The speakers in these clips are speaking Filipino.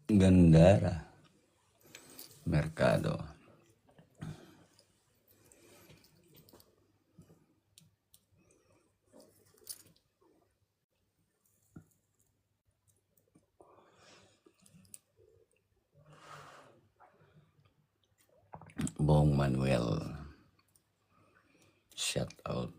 Gandara Mercado. Bong Manuel. Shout out.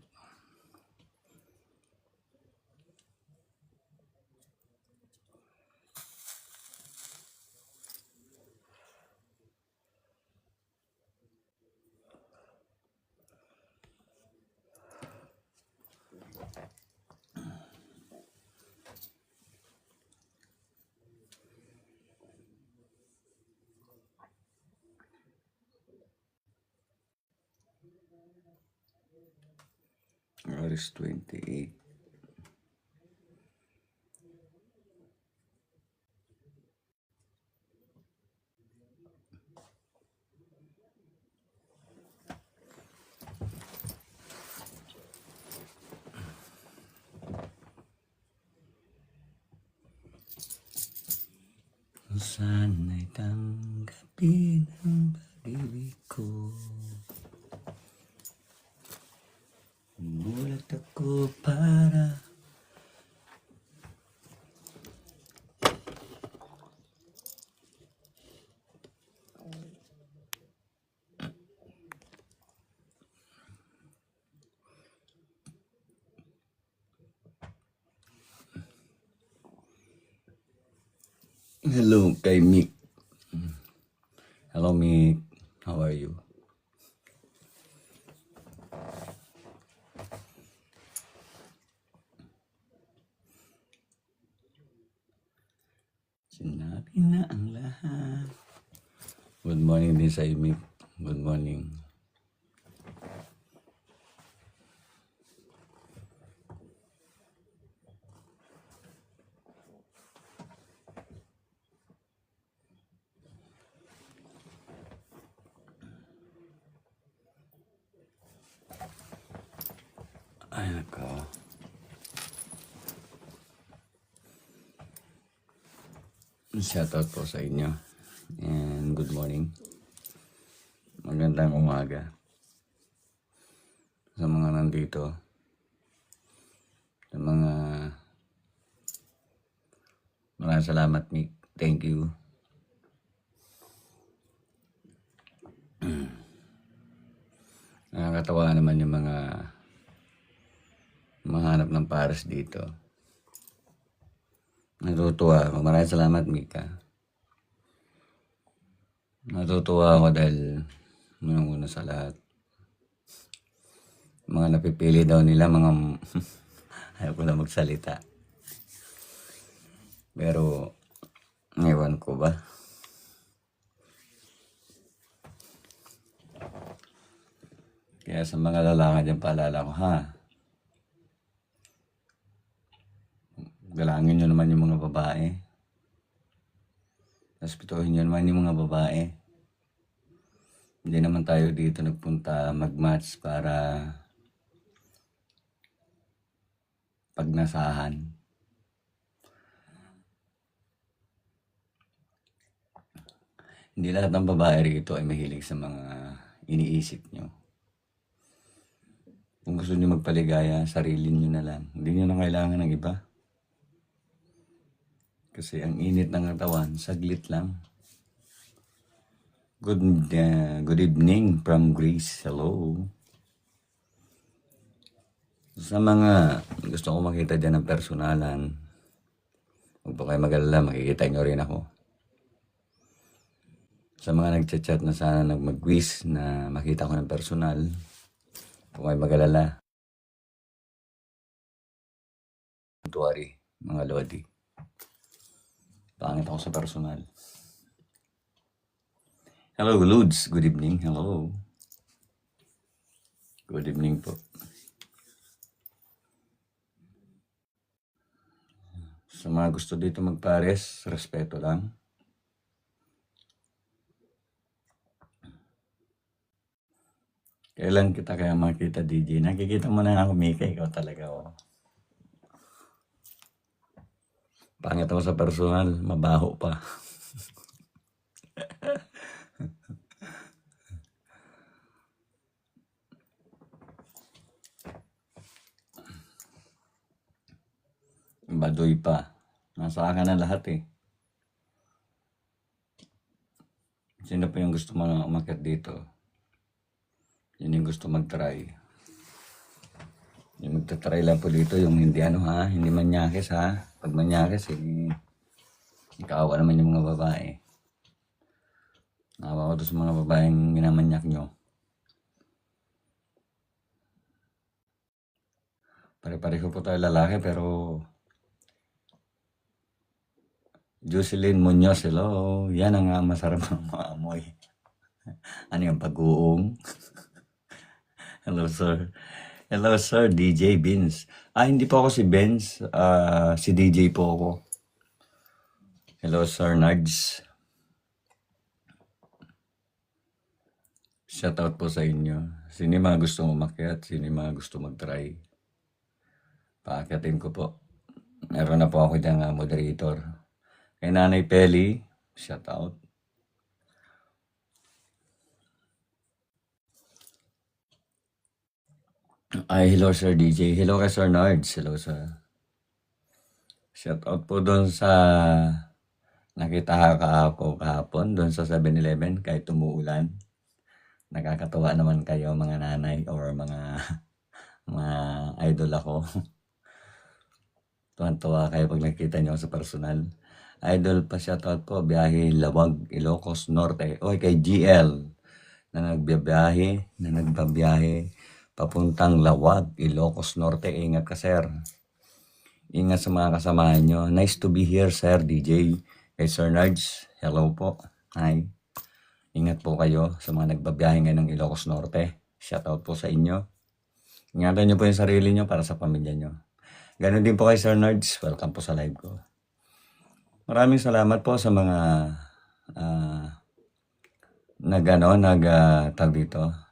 August 28. Sana'y tanggapin ang pag-ibig ko. Mulat ako para hello kay Mick. Hello Mick, how are you? Sinabi na ang lahat. Good morning din sa Mick. Good morning. Ay, nako. Shoutout po sa inyo. And good morning. Magandang umaga. Sa mga nandito. Sa mga maraming salamat, Nick. Thank you. Nakakatawa naman yung mga mahanap ng pares dito. Natutuwa ako. Maraming salamat, Mika. Natutuwa ako dahil una sa lahat. Mga napipili daw nila, mga ayaw ko na magsalita. Pero, ewan ko ba? Kaya sa mga lalaki dyan, paalala ko, ha? Galangin nyo naman yung mga babae. Respetuhin nyo naman yung mga babae. Hindi naman tayo dito nagpunta mag-match para pagnasahan. Hindi lahat ng babae rito ay mahilig sa mga iniisip nyo. Kung gusto nyo magpaligaya, sarili nyo na lang. Hindi nyo na kailangan ng iba. Kasi ang init ng katawan, saglit lang. Good evening from Greece. Hello. Sa mga gusto ko makita dyan ng personalan, huwag po kayo mag-alala, makikita nyo rin ako. Sa mga nagchat-chat na sana mag-quiz na makita ko ng personal, huwag kayo mag-alala. Don't worry, mga lodi. Pangit ako sa personal. Hello, Ludes. Good evening. Hello. Good evening po. Sa mga gusto dito magpares, respeto lang. Kailan kita kaya makita, DJ? Nakikita mo na ako, Mika. Ikaw talaga, oh. Pangit ako sa personal. Mabaho pa. Madoy pa. Nasa akin na lahat eh. Sino pa yung gusto mo na umakyat dito? Yun yung gusto mag-try. Yung magta-try lang po dito, yung hindi ano ha, hindi manyakis ha. Pag manyakis eh, ikaawa naman yung mga babae. Nakawa ko to sa mga babaeng minamanyak nyo. Pare-pareho po tayo lalaki pero Jocelyn Munoz, hello. Yan ang masarap ng maamoy. Ano yung pag-uong? Hello sir. Hello sir, DJ Vince. Hindi po ako si Benz. Si DJ po ako. Hello sir Nards. Shoutout po sa inyo. Sino yung mga gusto umakyat? Sino yung mga gusto mag-try? Paakyatin ko po. Meron na po ako dyan moderator. Kay Nanay Peli, shoutout. Hello Sir DJ. Hello kay Sir Nards. Hello sir. Shoutout po doon sa nakita ako kahapon doon sa 7-Eleven kahit tumuulan. Nakakatuwa naman kayo mga nanay or mga idol ako. Tuwan-tuwa kayo pag nakita niyo sa personal. Idol pa shoutout po, biyahe Lawag, Ilocos Norte. Kay GL na nagbabiyahe papuntang Lawag, Ilocos Norte. Ingat ka sir. Ingat sa mga kasamahan nyo. Nice to be here sir DJ. Kay Sir Nards, hello po. Hi. Ingat po kayo sa mga nagbabiyahe ngayon ng Ilocos Norte. Shoutout po sa inyo. Ingatan nyo po yung sarili nyo para sa pamilya nyo. Ganon din po kay Sir Nards. Welcome po sa live ko. Maraming salamat po sa mga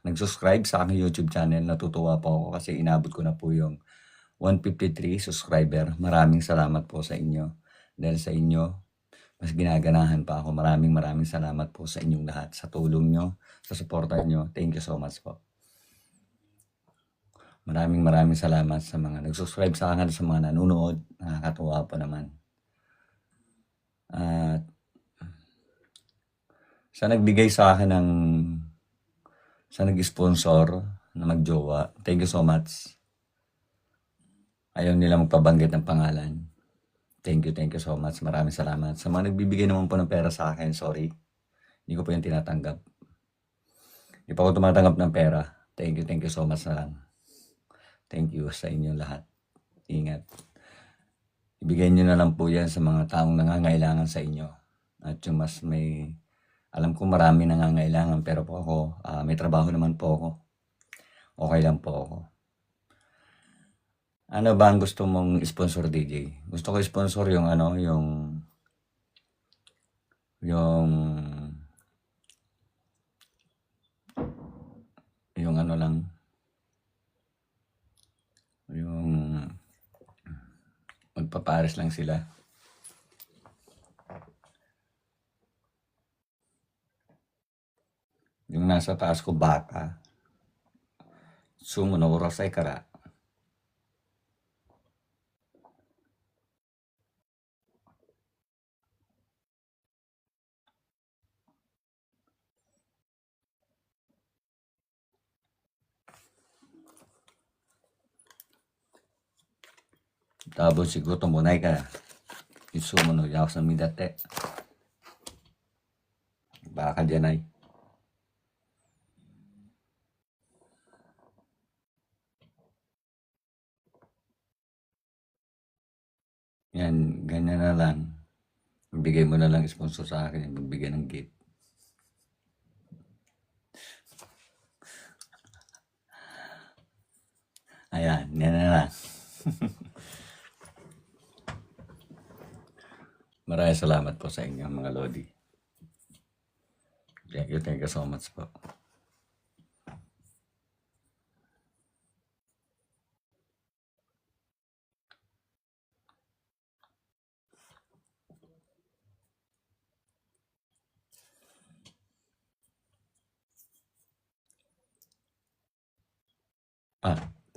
nag-subscribe sa aking YouTube channel. Natutuwa po ako kasi inabot ko na po yung 153 subscriber. Maraming salamat po sa inyo. Dahil sa inyo, mas ginaganahan pa ako. Maraming salamat po sa inyong lahat. Sa tulong nyo, sa suporta nyo. Thank you so much po. Maraming salamat sa mga nag-subscribe sa akin, sa mga nanonood. Nakakatuwa po naman. At sa nagbigay sa akin sa nag-sponsor na magjowa, thank you so much. Ayaw nila magpabanggit ng pangalan. Thank you so much. Maraming salamat. Sa mga nagbibigay naman po ng pera sa akin, sorry. Hindi ko po yung tinatanggap. Hindi pa ako tumatanggap ng pera. Thank you so much na lang. Thank you sa inyo lahat. Ingat. Ibigay nyo na lang po yan sa mga taong nangangailangan sa inyo. At yung mas alam ko marami nangangailangan pero po ako, may trabaho naman po ako. Okay lang po ako. Ano ba ang gusto mong sponsor DJ? Gusto ko sponsor yung magpapares lang sila. Yung nasa taas ko baka. Sumo no orasay kara. Tapos siguro tumunay ka. Isumo no yaw sa midate. Baka dyan ay. Yan, ganyan na lang. Bigay mo na lang sponsor sa akin. Magbigay ng gift. Ayan, yan na lang. Maraming salamat po sa inyo mga Lodi. Thank you so much po.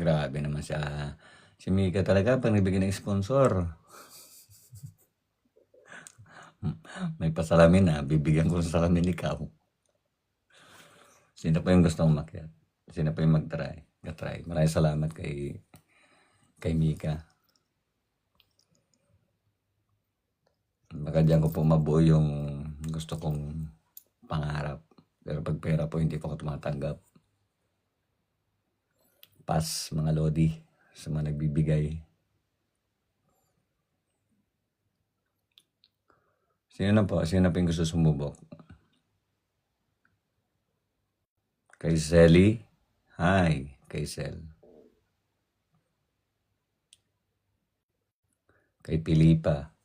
Grabe naman siya. Si Mika talaga pag nagbigay ng sponsor. May pasalamin na, bibigyan ko ng salamin ikaw. Sino pa yung gustong umakyat? Sino pa yung mag-try? Try. Maraming salamat kay Mika. Baka diyan ko po mabuo yung gusto kong pangarap. Pero pag pera po, hindi po ako tumatanggap. Pas, mga lodi, sa mga nagbibigay. Sino na po? Sino na po yung gusto sumubok? Kay Selly? Hi, kay Sel. Kay Pilipa.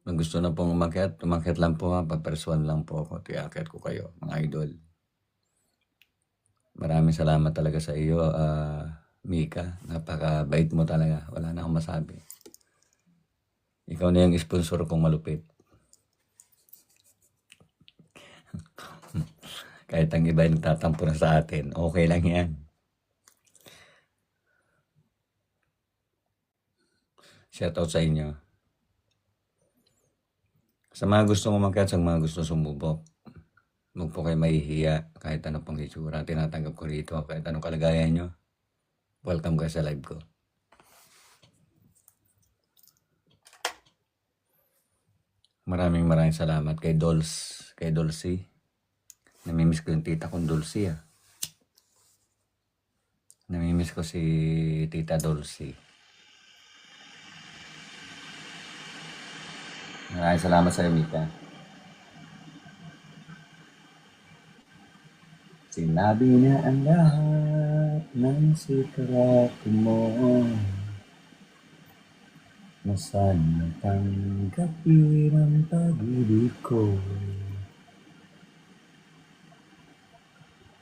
Kung gusto na pong umakyat lang po ha. Pag-1 lang po ako. Tiyakyat ko kayo, mga idol. Maraming salamat talaga sa iyo, Mika. Napakabait mo talaga. Wala na akong masabi. Ikaw na yung sponsor kong malupit. Kahit ang iba ay nagtatampo na sa atin, okay lang yan. Shout out sa inyo. Sa mga gustong umakyat, sa mga gustong sumubok, huwag po kayo mahihiya kahit ano pang hitsura. Tinatanggap ko rito kahit anong kalagayan nyo. Welcome kayo sa live ko. Maraming salamat kay Dolce. Namimiss ko yung tita kong Dolce Namimiss ko si Tita Dolce. Maraming salamat sa iyo, Mika. Sinabi na ang lahat ng sikreto mo na sana tanggapin ang pag-ibig ko.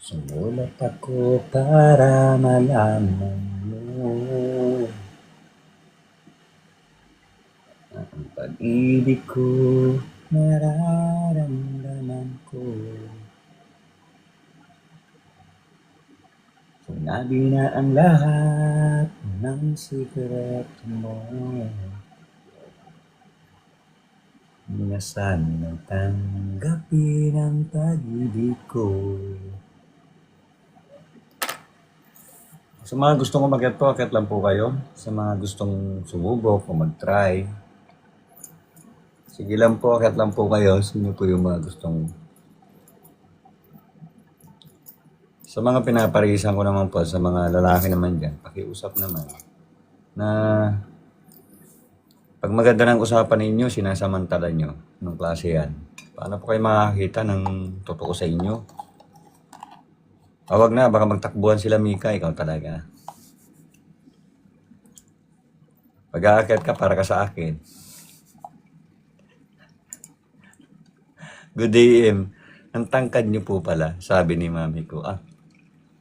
Sumulat ako para malaman mo ang pag-ibig ko, nararamdaman ko. Sinabi na ang lahat ng sikreto mo na sana tanggapin ang pag-ibig ko. Sa mga gustong umakyat po, akyat lang po kayo. Sa mga gustong sumubok o mag-try, sige lang po, akyat lang po kayo. Sino po yung mga gustong... Sa mga pinaparisan ko naman po, sa mga lalaki naman dyan, pakiusap naman na pag maganda ng usapan ninyo, sinasamantala nyo. Anong klase yan? Paano po kayo makakita ng totoo sa inyo? Wag na, baka magtakbuhan sila, Mika, ikaw talaga. Pag-aakyat ka, para ka sa akin. Good day, Em. Ang tangkad niyo po pala, sabi ni mami ko.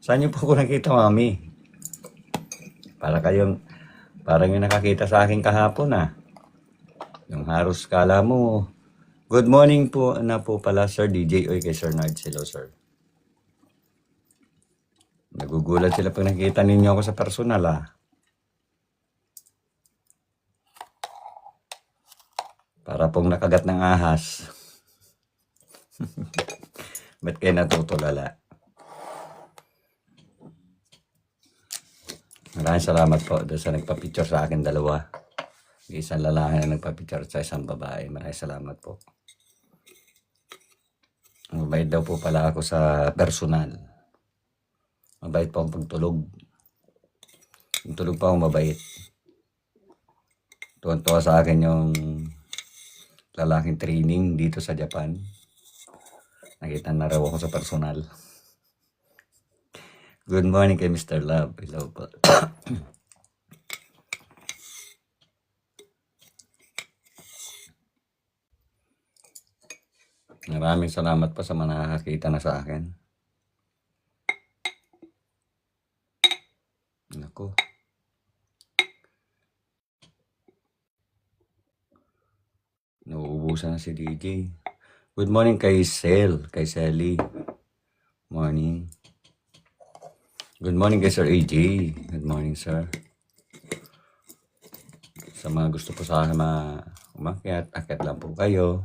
Saan niyo po ako nakita, mami? Parang yung nakakita sa akin kahapon, Yung haros kala mo. Good morning po na po pala, Sir DJ. Oy, kay Sir Nards. Hello, sir. Nagugulat sila pag nakita ninyo ako sa personal, Para pong nakagat ng ahas. Ba't kayo natutulala? Maraming salamat po doon sa nagpa-picture sa akin dalawa. Isang lalaki na nagpa-picture sa isang babae. Maraming salamat po. Mabait daw po pala ako sa personal. Mabait po ang pagtulog. Yung tulog pa ako mabait. Tuwan-tuwa sa akin yung lalaking training dito sa Japan. Nakita na raw ako sa personal. Good morning kay Mr. Love. Hello po. Maraming salamat pa sa mga nakakita na sa akin. Nako. Nauubusan na si DJ. Good morning kay Selly. Morning. Good morning kay Sir AJ. Good morning, sir. Sa mga gusto po sana umakyat, akyat lang po kayo.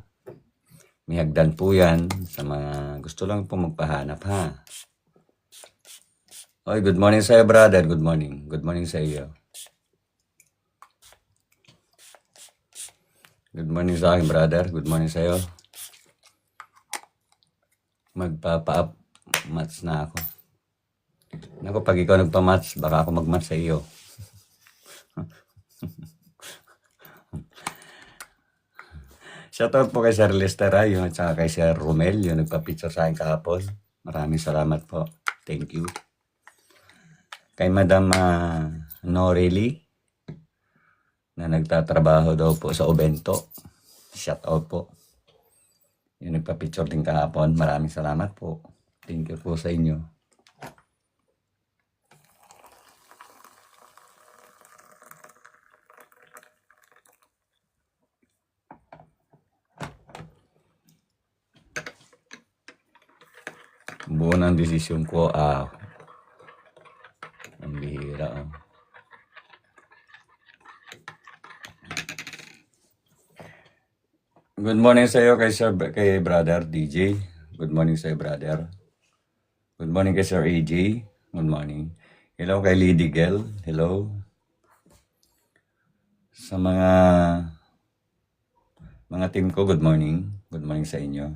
May hagdan po yan sa mga gusto lang po magpahanap, ha? Oy, good morning sa iyo, brother. Good morning. Good morning sa iyo. Good morning sa akin, brother. Good morning sa iyo. Magpapa-up match na ako. Naku, pag ikaw nagpa-match, baka ako mag-match sa iyo. Shoutout po kay Sir Lester yung at saka kay Sir Romel, yung nagpa-picture sa akin kahapon. Maraming salamat po. Thank you. Kay Madam Norely, na nagtatrabaho daw po sa Obento. Shoutout po. Yung nagpa-picture din kahapon. Maraming salamat po. Thank you po sa inyo. Buo ng desisyon ko, ang bihira. Good morning sa iyo kay brother DJ. Good morning sa iyo, brother. Good morning kay Sir AJ. Good morning. Hello kay Lady Girl. Hello. Sa mga team ko, good morning. Good morning sa inyo.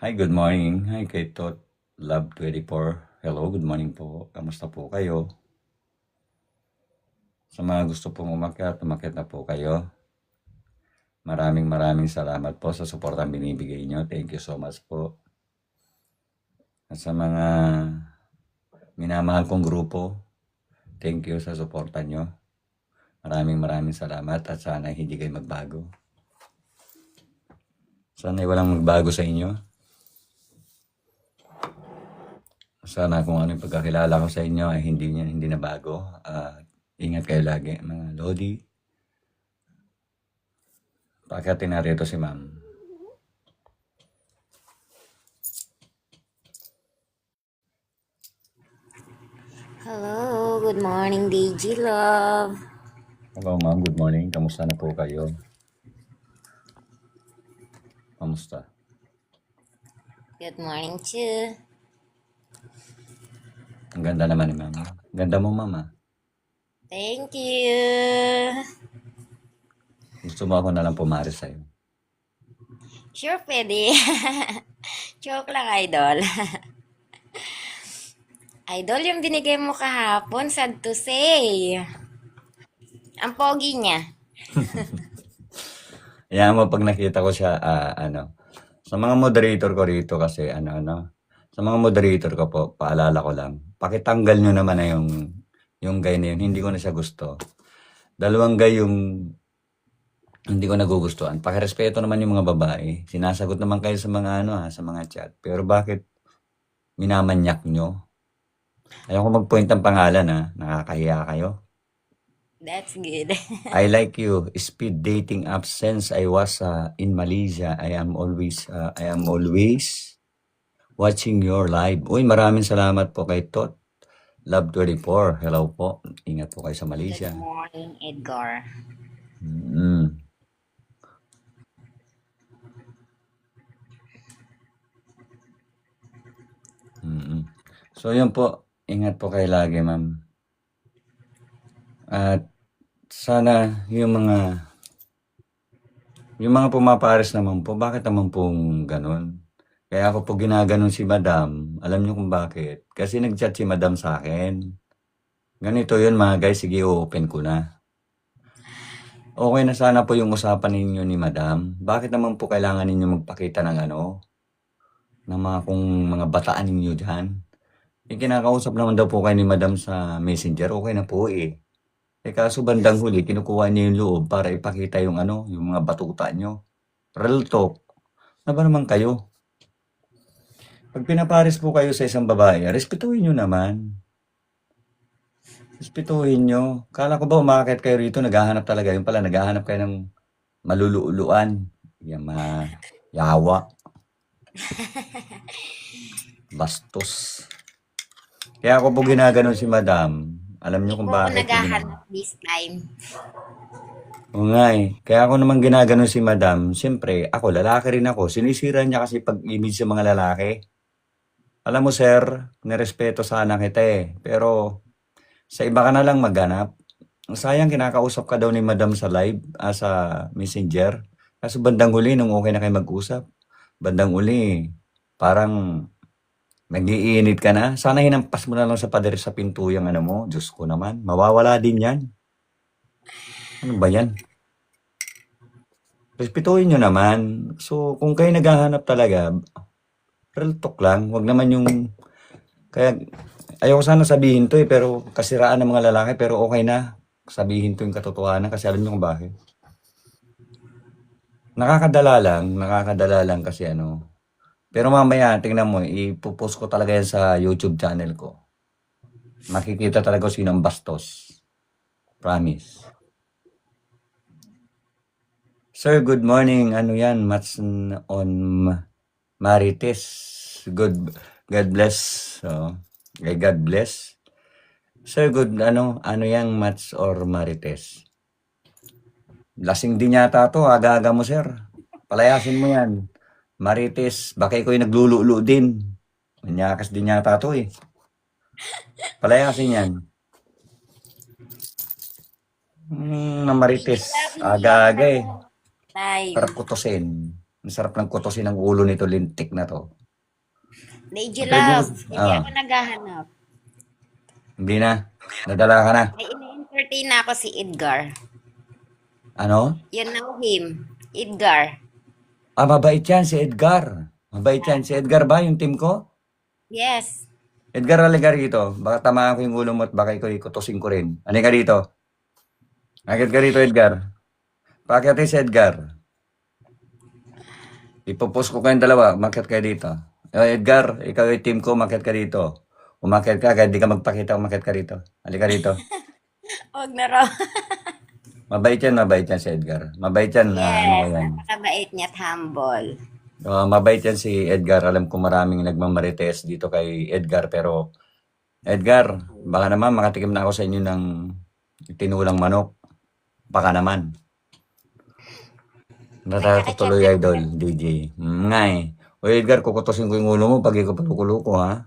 Hi, good morning. Hi kay Tot Love 24. Hello, good morning po. Kamusta po kayo? Sa mga gusto pong umakyat na po kayo. Maraming salamat po sa suportang binibigay nyo. Thank you so much po. At sa mga minamahal kong grupo, thank you sa suporta nyo. Maraming salamat at sana hindi kayo magbago. Sana walang magbago sa inyo. Sana kung ano yung pagkakilala ko sa inyo ay hindi na bago. Ingat kayo lagi, mga Lodi. Pakiatin na rito si ma'am. Hello, good morning, DG Love. Hello ma'am, good morning. Kamusta na po kayo? Kamusta? Good morning, too. Ang ganda naman ni ma'am. Ganda mo, mama. Thank you. Gusto mo ako na lang pumaris sa'yo. Sure, pwede. Joke lang, idol. Idol, yung binigay mo kahapon, sad to say. Ang pogi niya. Ayan mo, pag nakita ko siya, sa mga moderator ko rito kasi, sa mga moderator ko po, paalala ko lang, pakitanggal nyo naman na yung guy na yun, hindi ko na siya gusto. Dalawang guy yung hindi ko nagugustuhan. Pakirespeto naman yung mga babae. Sinasagot naman kayo sa mga sa mga chat. Pero bakit minamanyak nyo? Ayaw ko mag-point ng pangalan nakakahiya kayo. That's good. I like you. Speed dating app since I was in Malaysia. I am always watching your live. Uy, maraming salamat po kay Tot Love 24. Hello po. Ingat po kayo sa Malaysia. Good morning, Edgar. So, yun po. Ingat po kayo lagi, ma'am. At sana yung mga pumapares naman po, bakit naman pong ganun? Kaya ako po ginaganon si madam. Alam niyo kung bakit? Kasi nag-chat si madam sa akin. Ganito yun mga guys, sige open ko na. Okay na sana po yung usapan ninyo ni madam. Bakit naman po kailangan ninyo magpakita ng ng mga bataan ninyo dyan? Yung kinakausap naman daw po kayo ni madam sa messenger, okay na po eh. Kaso bandang huli, kinukuha niya yung loob para ipakita yung yung mga batuta nyo. Real talk. Na ba naman kayo? Pag pinapares po kayo sa isang babae, respetuhin nyo naman. Respetuhin nyo. Kala ko ba umakit kayo rito, naghahanap talaga. Yung pala, naghahanap kayo ng maluluuluan. Yung mga yawa. Bastos. Kaya ako po ginaganon si madam. Alam Hindi niyo kung po ako bakit ko ginaganon? naghahanap this time. Oo nga eh. Kaya ako naman ginaganon si madam. Siyempre, ako, lalaki rin ako. Sinisira niya kasi pag-image sa mga lalaki. Alam mo, sir, nirespeto sana kita eh. Pero sa iba ka na lang maghanap. Sayang kinakausap ka daw ni madam sa live, sa messenger. Kaso bandang huli, nung okay na kayo mag-usap, bandang uli, parang nag-iinit ka na. Sana hinampas mo na lang sa pader sa pinto yung ano mo. Diyos ko naman, mawawala din yan. Ano ba yan? Respetuhin nyo naman. So, kung kayo naghahanap talaga, real talk lang. Wag naman yung, kaya, ayoko sana sabihin to eh, pero kasiraan ng mga lalaki, pero okay na. Sabihin to yung katotohanan kasi alam nyo kung bakit. Nakakadala lang kasi ano. Pero mamaya, tingnan mo, ipopost ko talaga yan sa YouTube channel ko. Makikita talaga kung sino ang bastos. Promise. Sir, good morning. Ano yan? Mats on Marites. God bless. So, kay God bless. Sir, ano yang Mats or Marites? Lasing din yata to, aga-aga mo, sir. Palayasin mo yan. Marites, baka ikaw yung naglululo din. Manyakas din yata to eh. Palayasin yan. Na Marites, aga-aga eh. Live. Sarap kutusin. Ang sarap ng kutusin ng ulo nito, lintik na to. Lady Okay, Love, bukas. hindi ako naghahanap. Hindi na. Nadala ka na. May ini-entertain na ako si Edgar. Ano? You know him. Edgar. Mabait yan si Edgar. Mabait yan. Si Edgar ba yung team ko? Yes. Edgar, halika rito. Baka tamaan ko yung ulo mo at baka ikaw ikutusin ko rin. Halika rito. Akit ka rito, Edgar. Pakitin si Edgar. Ipopost ko kayong dalawa. Umakyat kayo dito. Edgar, ikaw yung team ko. Umakyat ka dito. Umakyat ka. Kahit di ka magpakita, umakyat ka rito. Halika rito. Huwag na raw. Mabait yan si Edgar. Mabait yan. Ano ko Yes. yan. Napakabait niya at humble. Mabait yan si Edgar. Alam ko maraming nagmamarites dito kay Edgar. Pero, Edgar, baka naman makatikim na ako sa inyo ng tinulang manok. Baka naman. Natatuloy idol, DJ. Nga eh. O Edgar, kukutosin ko yung ulo mo pag ikaw palukulo ko, ha?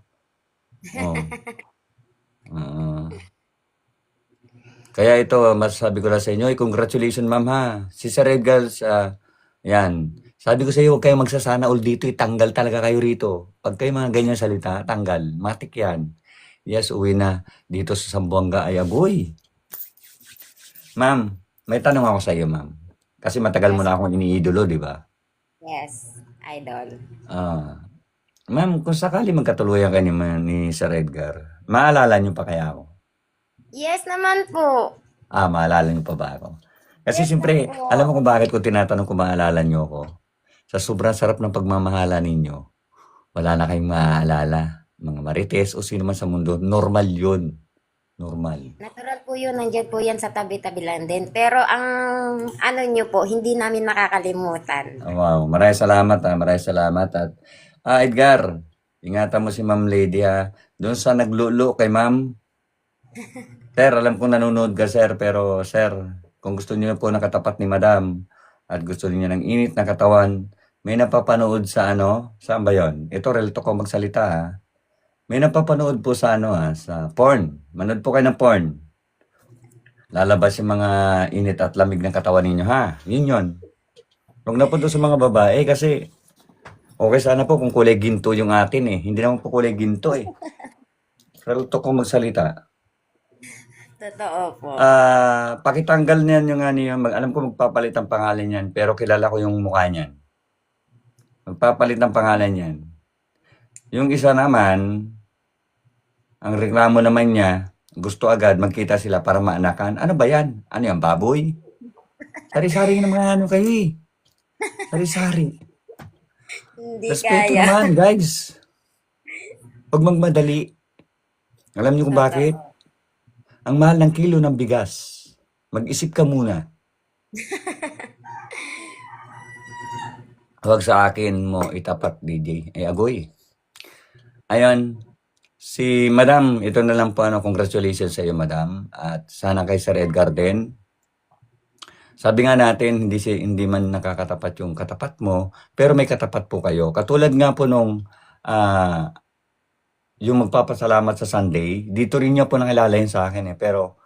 Oh. Kaya ito, masasabi ko lang sa inyo, congratulations ma'am ha. Si Sir Edgar, yan. Sabi ko sa iyo, huwag kayong magsasana all dito, tanggal talaga kayo rito. Pag kayo mga ganyan salita, tanggal. Matik yan. Yes, uwi na dito sa Zamboanga ay agoy. Ma'am, may tanong ako sa iyo, ma'am. Kasi matagal mo na akong iniidolo, di ba? Yes, idol. Ma'am, kung sakali magkatuluyan ka ni Sir Edgar, maalala niyo pa kaya ako? Yes naman po. Maalala niyo pa ba ako? Kasi Yes, siyempre, po. alam mo kung bakit ko tinatanong kung maalala niyo ako? Sa sobrang sarap ng pagmamahala ninyo, wala na kayong maaalala. Mga marites o sino man sa mundo, normal yun. Normal. Natural po yun, nandiyan po yan sa tabi-tabi lang din. Pero ang ano nyo po, hindi namin makakalimutan. Wow, maraming salamat ha, maraming salamat. At, Edgar, ingatan mo si Ma'am Lady ha. Doon sa naglulo kay Ma'am, sir, alam kong nanonood ka sir, pero sir, kung gusto niyo po nakatapat ni Madam at gusto niyo ng init na katawan, may napapanood sa saan ba yon? Ito, real to ko magsalita ha. May napapanood po sa sa porn. Manood po kayo ng porn. Lalabas yung mga init at lamig ng katawan ninyo ha. Yun yun. Huwag na po doon sa mga babae kasi okay sana po kung kulay ginto yung atin eh. Hindi naman po kulay ginto eh. Real to ko magsalita. Totoo po. Pakitanggal niyan yung alam ko magpapalit ang pangalan niyan, pero kilala ko yung mukha niyan. Magpapalit ng pangalan niyan. Yung isa naman, ang reklamo naman niya, gusto agad magkita sila para maanakan. Ano ba yan? Ano yan, baboy? Sari-sari ng mga kayo eh. Sari-sari. Hindi Respeto kaya. naman, guys. Huwag magmadali. Alam niyo kung bakit? Ang mahal ng kilo ng bigas. Mag-isip ka muna. Huwag sa akin mo itapat, DJ. Ay, agoy. Ayun. Si Madam, ito na lang po congratulations sa iyo, Madam. At sana kay Sir Edgar din. Sabi nga natin, hindi man nakakatapat yung katapat mo, pero may katapat po kayo. Katulad nga po nung yung magpapasalamat sa Sunday, dito rin niya po nakilala yun sa akin eh. Pero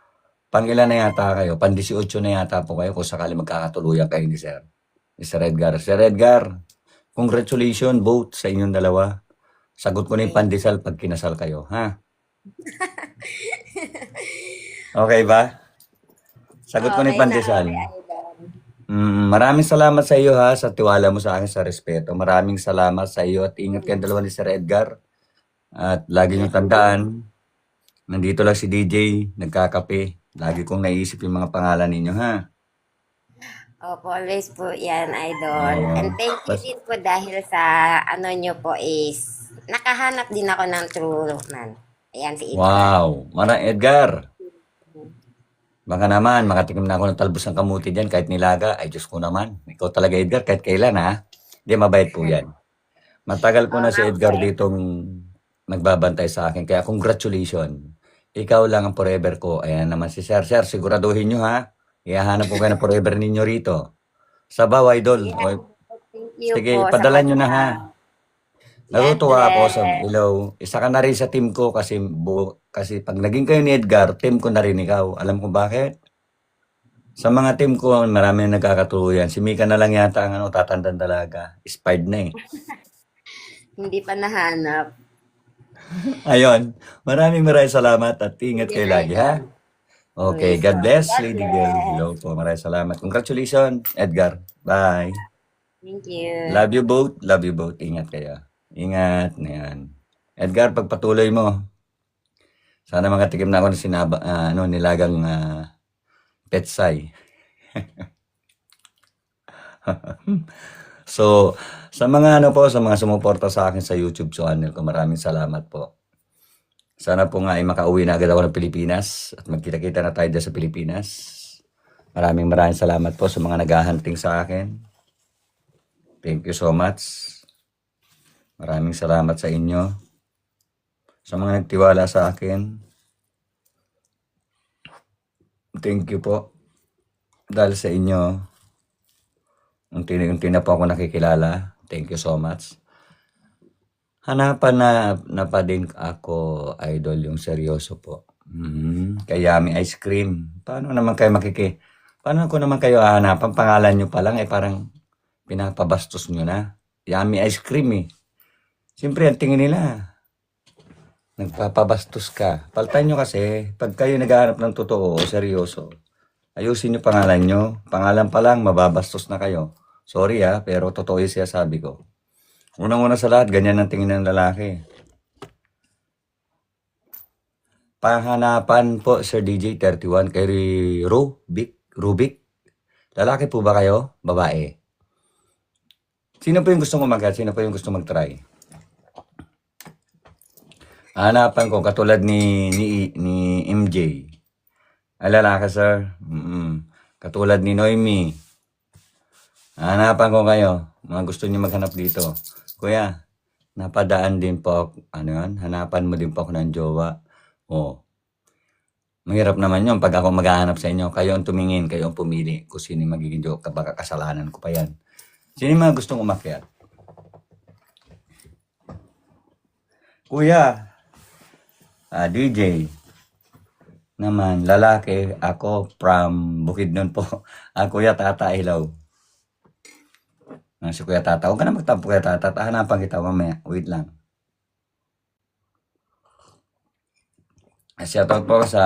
pang-ilan na yata kayo? Pang-18 na yata po kayo kung sakali magkakatuluyan kayo ni Sir Edgar. Sir Edgar, congratulations both sa inyong dalawa. Sagot ko na yung pandesal pag kinasal kayo, ha? Okay ba? Sagot ko na yung Okay na, pandesal. okay, Idol. Maraming salamat sa iyo ha, sa tiwala mo sa akin, sa respeto. Maraming salamat sa iyo at ingat kayong dalawa ni Sir Edgar. At lagi niyong tandaan, nandito lang si DJ, nagkakape. Lagi kong naisip yung mga pangalan ninyo ha. Opo, always po yan, Idol. Oo. And thank you din po dahil sa ano nyo po is nakahanap din ako ng true man. Ayan si Edgar. Wow, Edgar. Baka naman, makatikim na ako ng talbos ng kamuti dyan kahit nilaga. Ay, Diyos ko naman. Ikaw talaga, Edgar, kahit kailan, ha? Hindi, mabait po yan. Matagal ko na si Edgar ditong nagbabantay sa akin. Kaya congratulations. Ikaw lang ang forever ko. Ayan naman si Sir. Sir, siguraduhin nyo, ha? Ihahanap ko kayo ng forever ninyo rito. Sabaw, Idol. O, Thank you sige, po padala sa nyo na, ha? Natutuwa ako sa ilaw. Isa ka na rin sa team ko kasi pag naging kayo ni Edgar, team ko na rin ikaw. Alam ko bakit? Sa mga team ko, marami na nagkakatuluyan. Si Mika na lang yata ang tatandang dalaga. Expired na eh. Hindi pa nahanap. Ayun. Maraming salamat at ingat kayo lagi, ha? Okay, God bless, Lady Girl. Hello po, maraming salamat. Congratulations, Edgar. Bye. Thank you. Love you both. Love you both. Ingat kayo. Ingat na yan. Edgar, pagpatuloy mo. Sana makatikim na ako ng nilagang petsay. So, sa mga sa mga sumuporta sa akin sa YouTube channel ko, maraming salamat po. Sana po nga ay makauwi na agad ako ng Pilipinas at magkita-kita na tayo dyan sa Pilipinas. Maraming salamat po sa mga naghahunting sa akin. Thank you so much. Maraming salamat sa inyo. Sa mga nagtiwala sa akin. Thank you po. Dahil sa inyo, unti na po ako nakikilala. Thank you so much. Hanapan na pa din ako, Idol, yung seryoso po. Kay Yummy Ice Cream. Paano ko naman kayo hahanapan? Pangalan nyo pa lang, parang pinapabastos nyo na. Yummy Ice Cream eh. Siyempre, ang tingin nila, nagpapabastos ka. Paltan nyo kasi, pag kayo naghahanap ng totoo o seryoso, ayusin nyo pangalan nyo. Pangalan pa lang, mababastos na kayo. Sorry pero totoo yung sabi ko. Unang-una sa lahat, ganyan ang tingin ng lalaki. Pahanapan po, Sir DJ 31, kay Rubik. Lalaki po ba kayo? Babae. Sino po yung gusto umagat? Sino po yung gusto mag-try? Hanapan ko, katulad ni MJ. Ay, lalaki, sir. Katulad ni Noemi. Hanapan ko kayo. Mga gusto niyo maghanap dito. Kuya, napadaan din po, hanapan mo din po ako ng jowa. Mahirap naman yun pag ako maghahanap sa inyo. Kayo ang tumingin, kayo ang pumili kung sino yung magiging jowa. Baka kasalanan ko pa yan. Sino yung mga gustong umakyat? Kuya, DJ naman, lalaki, ako from Bukidnon po. Kuya Tata Ilaw. Si Kuya Tata. Huwag ka na magtampo, Kuya Tata. Hanapan kita mamaya. Wait lang. Shoutout po sa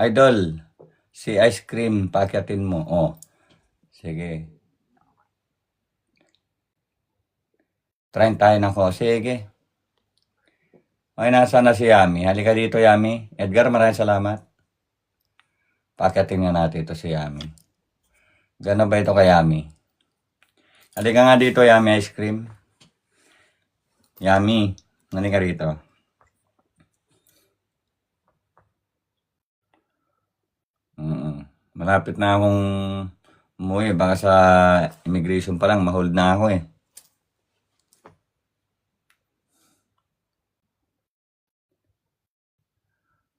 Idol. Si Ice Cream, paakyatin mo. Sige. Try tayo na ko. Sige. Okay, nasa na si Yami. Halika dito, Yami. Edgar, maraming salamat. Paakyatin nga natin ito si Yami. Gano'n ba ito kay Yami? Halika nga dito, Yami Ice Cream. Yami, halika rito. Malapit na akong Umuwi, baka sa immigration pa lang, ma-hold na ako eh.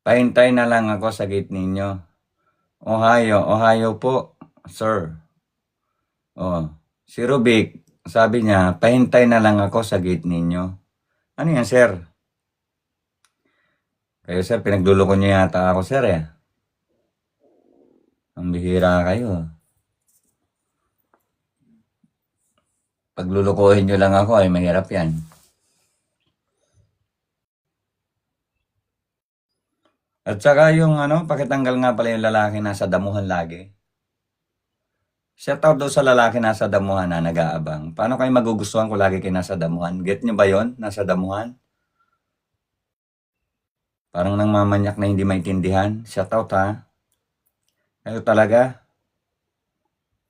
Pahintay na lang ako sa gate ninyo. Ohio po, sir. Oh, si Rubik, sabi niya, pahintay na lang ako sa gate ninyo. Ano yan, sir? Kayo, sir, pinagluloko niyo yata ako, sir, eh. Ang bihira kayo. Paglulukohin niyo lang ako, ay mahirap yan. At saka yung pakitanggal nga pala yung lalaki nasa damuhan lagi. Shout out daw sa lalaki nasa damuhan na nag-aabang. Paano kayo magugustuhan kung lagi kayo nasa damuhan? Get nyo ba yon? Nasa damuhan? Parang nang mamanyak na hindi maintindihan. Shout out ha. Kayo talaga.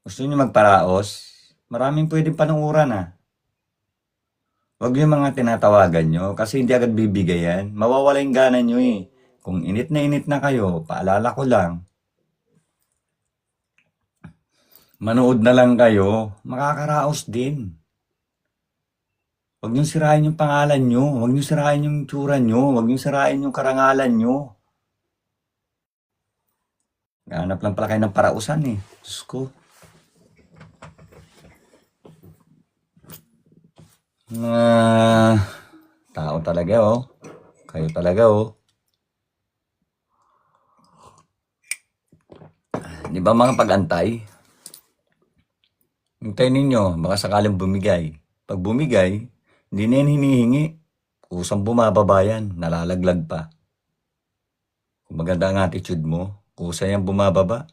Gusto nyo magparaos? Maraming pwedeng panuuran ha. Huwag yung mga tinatawagan nyo kasi hindi agad bibigay yan. Mawawala yung gana nyo eh. Kung init na kayo, paalala ko lang. Manood na lang kayo, makakaraos din. Huwag niyong sirain yung pangalan nyo, huwag niyong sirain yung tsura nyo, huwag niyong sirain yung karangalan nyo. Ganap lang pala kayo ng parausan eh. Diyos ko. Tao talaga oh. Kayo talaga oh. Di ba mga pag-antay? Hintayin ninyo, baka sakaling bumigay. Pag bumigay, hindi na yan hinihingi. Kusang bumababa yan, nalalaglag pa. Kung maganda ang attitude mo, kusa yan bumababa.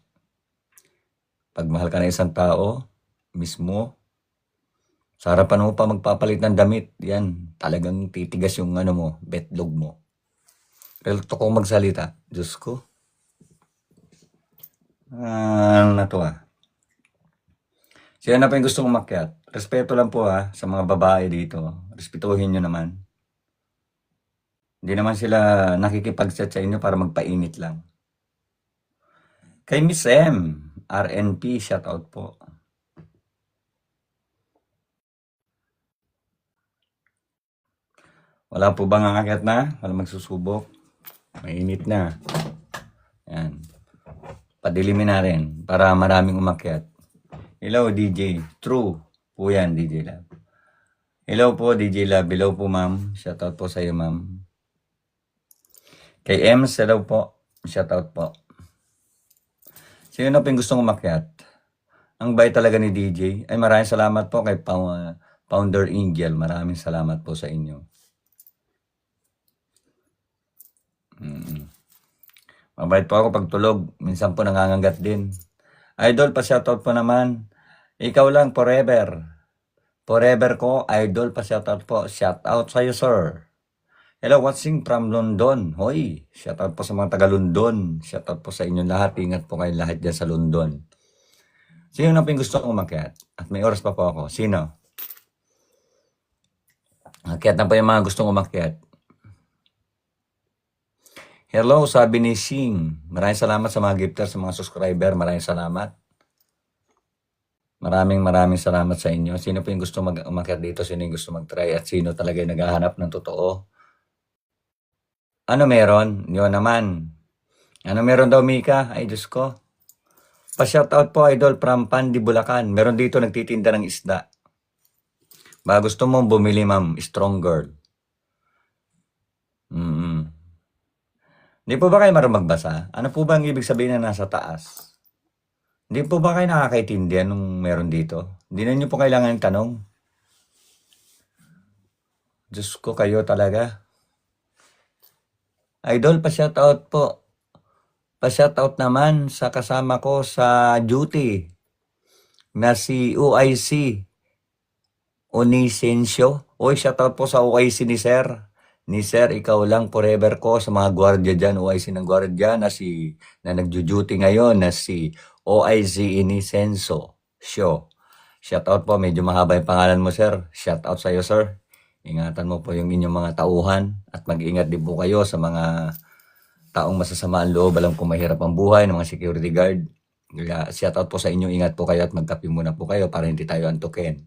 Pag mahal ka na isang tao, mismo, sa harapan mo pa magpapalit ng damit, yan, talagang titigas yung mo, betlog mo. Pero to kong magsalita, Diyos ko. Ano na to Sino na pa yung gustong umakyat? Respeto lang po sa mga babae dito. Respetuhin nyo naman. Hindi naman sila nakikipag-chat sa inyo para magpainit lang. Kay Miss M, RNP, shoutout po. Wala po bang angakyat na? Wala magsusubok? Mainit na. Yan. Padilimin na rin para maraming umakyat. Hello, DJ. True po yan, DJ Love. Hello po, DJ Love. Hello po, ma'am. Shoutout po sa iyo, ma'am. Kay Ems, hello po. Shoutout po. Sino na po yung gustong umakyat? Ang bait talaga ni DJ. Ay, maraming salamat po kay Founder Angel. Maraming salamat po sa inyo. Mabait po ako pag tulog. Minsan po nangangagat din. Idol, pa-shoutout po naman. Ikaw lang forever. Forever ko, idol, pa-shoutout po. Shoutout sa iyo, sir. Hello, watching from London. Hoy, shoutout po sa mga taga-London. Shoutout po sa inyo lahat. Ingat po kayo lahat dyan sa London. Sino na po yung gusto kong umakyat? At may oras pa po ako. Sino? Akyat na po yung mga gustong umakyat. Hello, sabi ni Sing. Maraming salamat sa mga gifters, sa mga subscriber. Maraming salamat. Maraming salamat sa inyo. Sino po yung gusto umakyat dito? Sino yung gusto mag-try? At sino talaga yung naghahanap ng totoo? Ano meron? Yun naman. Ano meron daw, Mika? Ay, Diyos ko. Pa-shoutout po, idol, from Pandi, Bulacan. Meron dito nagtitinda ng isda. Ba gusto mong bumili, ma'am, strong girl. Hindi po ba kayo marunong magbasa? Ano po ba ang ibig sabihin na nasa taas? Hindi po ba kayo nakakaintindihan nung meron dito? Hindi na nyo po kailangan tanong. Diyos ko, kayo talaga. Idol, pa-shoutout po. Pa-shoutout naman sa kasama ko sa duty na si OIC Onisencio. Oy, shoutout po sa OIC ni Sir. Ni Sir, ikaw lang forever ko sa mga gwardiya dyan, OIC ng gwardiya na nagjo-duty ngayon na si OIC Inicenso Show. Shoutout po, medyo mahaba yung pangalan mo, Sir. Shoutout sa iyo, Sir. Ingatan mo po yung inyong mga tauhan at mag-ingat din po kayo sa mga taong masasama ang loob. Alam kong mahirap ang buhay ng mga security guard. Kaya shout out po sa inyo. Ingat po kayo at magkape muna po kayo para hindi tayo antukin.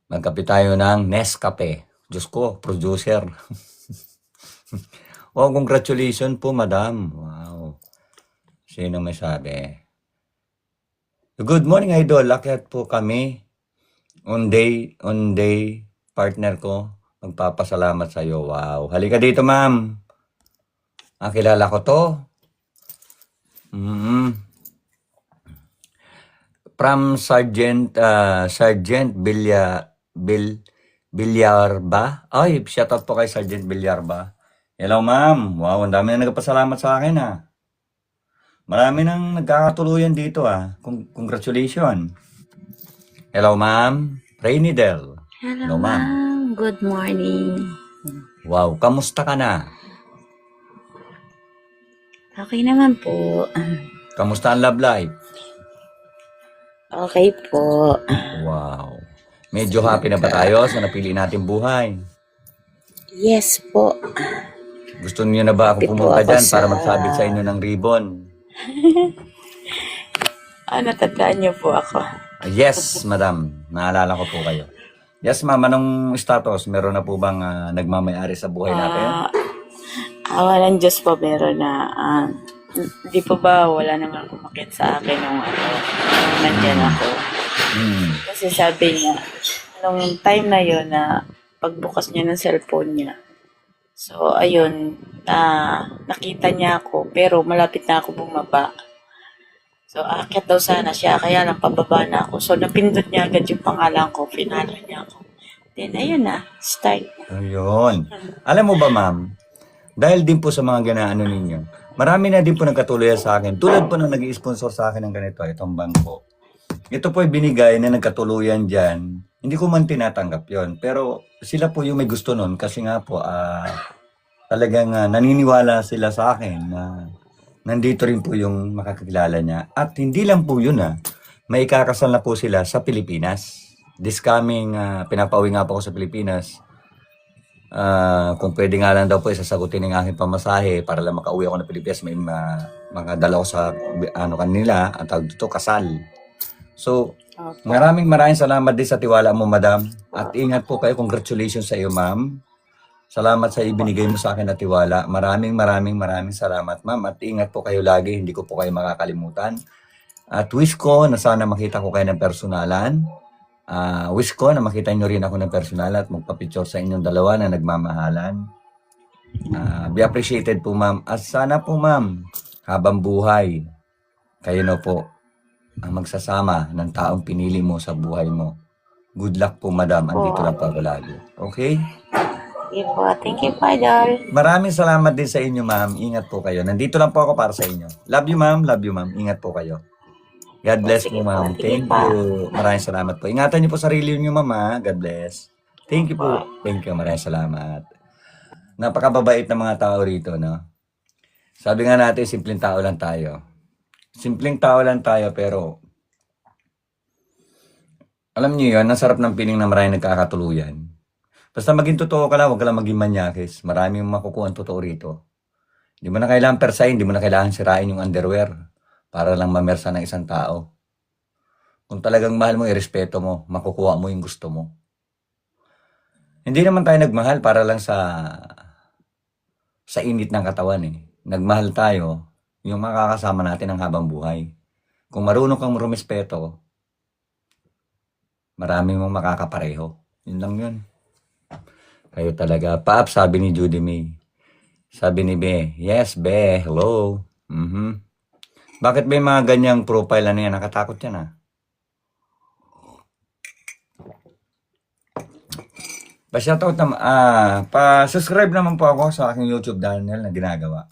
Magkape tayo ng Nescafe. Diyos ko, producer. Oh, congratulations po, madam. Wow. Sino may sabi? Good morning, idol. Lakyat po kami. On day, partner ko. Magpapasalamat sa iyo. Wow. Halika dito, ma'am. Kilala ko to. From Sergeant Bilyarba. Ay, shout out po kay Sergeant Bilyarba. Hello, ma'am. Wow, ang dami na nagpasalamat sa akin, Marami nang nagkakatuluyan dito, Congratulations. Hello, ma'am. Rainy Del. Hello, ma'am. ma'am. Good morning. Wow, kamusta ka na? Okay naman po. Kamusta ang love life? Okay po. Wow. Medyo happy na ba tayo sa napili nating buhay? Yes po. Gusto niyo na ba ako Happy po pumunta ako dyan para sa- magsabit sa inyo ng ribbon? Natandaan niyo po ako. Yes, madam. Naalala ko po kayo. Yes, ma'am. Anong status? Meron na po bang nagmamayari sa buhay natin? Awa ng Diyos po, meron na. Di po ba wala naman kumakit sa akin nung nandyan ako. Kasi sabi niya, nung time na yon na pagbukas niya ng cellphone niya, so ayun, nakita niya ako, pero malapit na ako bumaba. So aakyat daw sana siya, kaya lang pababa na ako. So napindot niya agad yung pangalan ko, finalo niya ako. Then ayun na, start. Ayun. Alam mo ba, ma'am? Dahil din po sa mga ganaano ninyo, marami na din po nagkatuloy sa akin. Tulad po na nag-i-sponsor sa akin ng ganito, itong bangko. Ito po ay binigay na nagkatuluyan dyan. Hindi ko man tinatanggap yon, pero sila po yung may gusto nun kasi nga po talagang naniniwala sila sa akin na nandito rin po yung makakilala niya. At hindi lang po yun may ikakasal na po sila sa Pilipinas. This coming, pinapauwi nga po ako sa Pilipinas. Kung pwede nga lang daw po isasagutin ng aking pamasahe para lang makauwi ako ng Pilipinas, may makadala ko sa kanila, ang tawag dito, kasal. So, maraming salamat din sa tiwala mo, madam. At ingat po kayo. Congratulations sa iyo, ma'am. Salamat sa ibinigay mo sa akin na tiwala. Maraming salamat, ma'am. At ingat po kayo lagi. Hindi ko po kayo makakalimutan. At wish ko na sana makita ko kayo ng personalan. Wish ko na makita nyo rin ako ng personal at magpa-picture sa inyong dalawa na nagmamahalan. Be appreciated po, ma'am. At sana po, ma'am, habang buhay, kayo na po ang magsasama ng taong pinili mo sa buhay mo. Good luck po, madam. Andito lang po ako lagi. Okay? Thank you po, Idol. Maraming salamat din sa inyo, ma'am. Ingat po kayo. Nandito lang po ako para sa inyo. Love you, ma'am. Love you, ma'am. Ingat po kayo. God bless po, ma'am. Thank you. Maraming salamat po. Ingatan niyo po sarili niyo, ma'am. God bless. Thank you po. Thank you. Maraming salamat. Napakababait ng mga tao rito, no? Sabi nga natin, simpleng tao lang tayo. Simpleng tao lang tayo, pero alam niyo yun, ang sarap ng piling na maraming nagkakatuluyan. Basta maging totoo ka lang, huwag ka lang maging manyakis. Maraming makukuha ang totoo rito. Hindi mo na kailangan persahin, hindi mo na kailangan sirain yung underwear para lang mamersa ng isang tao. Kung talagang mahal mo, irespeto mo, makukuha mo yung gusto mo. Hindi naman tayo nagmahal para lang sa init ng katawan Nagmahal tayo, yung makakasama natin ang habang buhay. Kung marunong kang rumespeto, marami mong makakapareho. Yun lang yun. Kayo talaga. Paap, sabi ni Judy May. Sabi ni Be, yes, Be, hello. Bakit may mga ganyang profile yan? Nakatakot yan Pa-shoutout naman, pa-subscribe naman po ako sa aking YouTube channel na ginagawa.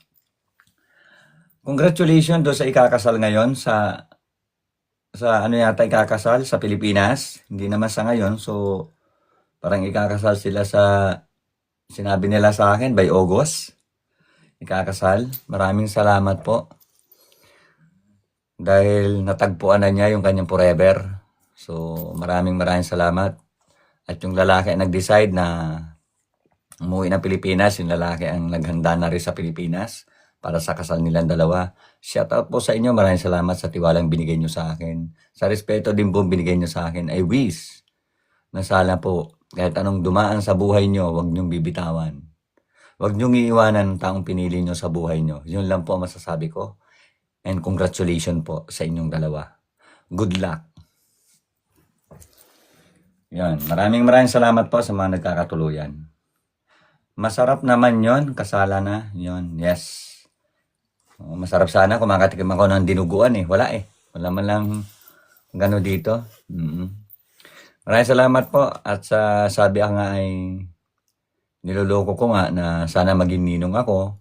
Congratulations do sa ikakasal ngayon sa ikakasal sa Pilipinas. Hindi naman sa ngayon, so parang ikakasal sila sinabi nila sa akin by August. Ikakasal. Maraming salamat po. Dahil natagpuan na niya yung kanyang forever. So maraming salamat. At yung lalaki ang nag-decide na umuwi ng Pilipinas, yung lalaki ang naghanda na rin sa Pilipinas para sa kasal nilang dalawa. Shout out po sa inyo. Maraming salamat sa tiwalang binigay nyo sa akin. Sa respeto din po binigay nyo sa akin. I wish na sana po, kahit anong dumaan sa buhay nyo, huwag nyong bibitawan. Huwag nyong iiwanan ang taong pinili nyo sa buhay nyo. Yun lang po ang masasabi ko. And congratulations po sa inyong dalawa. Good luck. Yan. Maraming salamat po sa mga nagkakatuluyan. Masarap naman yon, kasala na. Yon, yes. Masarap sana kung makatikim ako ng dinuguan eh. Wala eh. Wala man lang gano'n dito. Maraming salamat po. At sabi nga ay niloloko ko nga na sana maging ninong ako.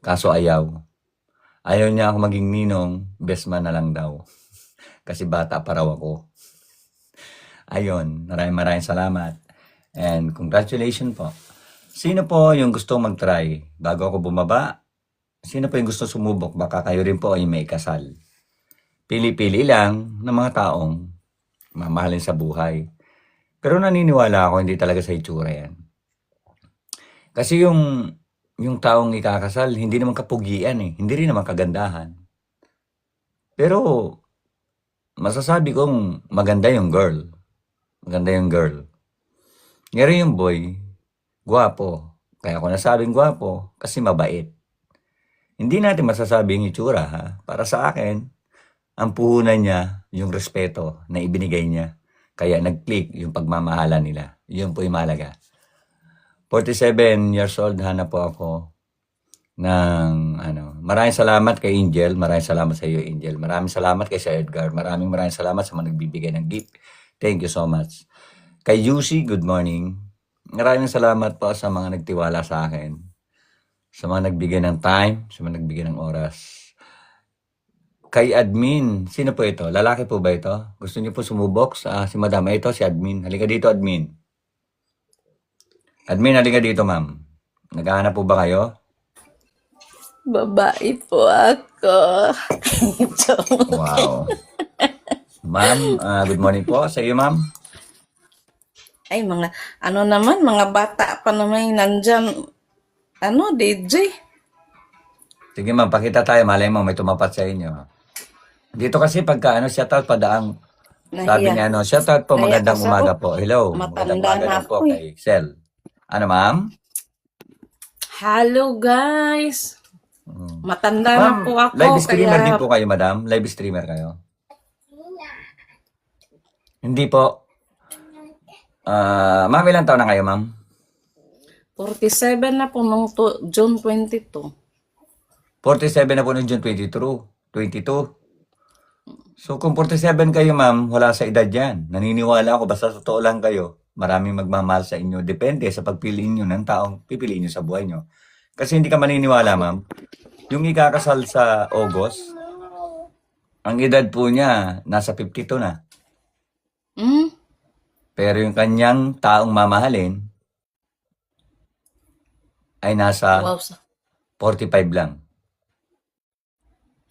Kaso ayaw. Ayaw niya ako maging ninong, best man na lang daw. Kasi bata pa raw ako. Ayun, maraming salamat. And congratulations po. Sino po yung gusto mag-try? Bago ako bumaba, sino po yung gusto sumubok? Baka kayo rin po ay may kasal. Pili-pili lang ng mga taong mamahalin sa buhay. Pero naniniwala ako, hindi talaga sa itsura yan. Kasi yung taong ikakasal, hindi naman kapugian eh. Hindi rin naman kagandahan. Pero masasabi kong maganda yung girl. Maganda yung girl. Ngayon yung boy, gwapo. Kaya ako nasabing gwapo kasi mabait. Hindi natin masasabing itsura ha. Para sa akin, ang puhunan niya, yung respeto na ibinigay niya. Kaya nag-click yung pagmamahala nila. Yun po yung mahalaga. 47 years old, hanap po ako ng Maraming salamat kay Angel. Maraming salamat sa iyo, Angel. Maraming salamat kay Sir Edgar. Maraming salamat sa mga nagbibigay ng gift. Thank you so much. Kay Yusi, good morning. Maraming salamat po sa mga nagtiwala sa akin. Sa mga nagbigay ng time, sa mga nagbigay ng oras. Kay admin, sino po ito? Lalaki po ba ito? Gusto niyo po sumubok sa si Madam? Ito si admin. Halika dito, admin. Admin, halika dito, ma'am. Naghahanap po ba kayo? Babae po ako. Wow. Ma'am, good morning po sa iyo, ma'am. Ay, mga bata pa naman yung nandyan. DJ? Sige, ma'am, pakita tayo. Malay mo, may tumapat sa inyo. Dito kasi pagka shoutout padaang. Sabi niya, shoutout po, Nahiya magandang kasi ako. umaga po. Hello, magandang Matanda umaga na din po ako eh. kay Sel. Ano, ma'am? Hello, guys. Matanda na Ma'am, po ako. live streamer kaya din po kayo, madam? Live streamer kayo? Hindi po. Ma'am, ilang taon na kayo, ma'am? 47 na po nung June 22. 47 na po noong June 22. So, kung 47 kayo, ma'am, wala sa edad yan. Naniniwala ako, basta totoo lang kayo. Maraming magmamahal sa inyo. Depende sa pagpiliin nyo ng taong pipiliin nyo sa buhay nyo. Kasi hindi ka maniniwala, ma'am. Yung ikakasal sa August, ang edad po niya, nasa 52 na. Hmm? Pero yung kanyang taong mamahalin, ay nasa Wow, 45 lang.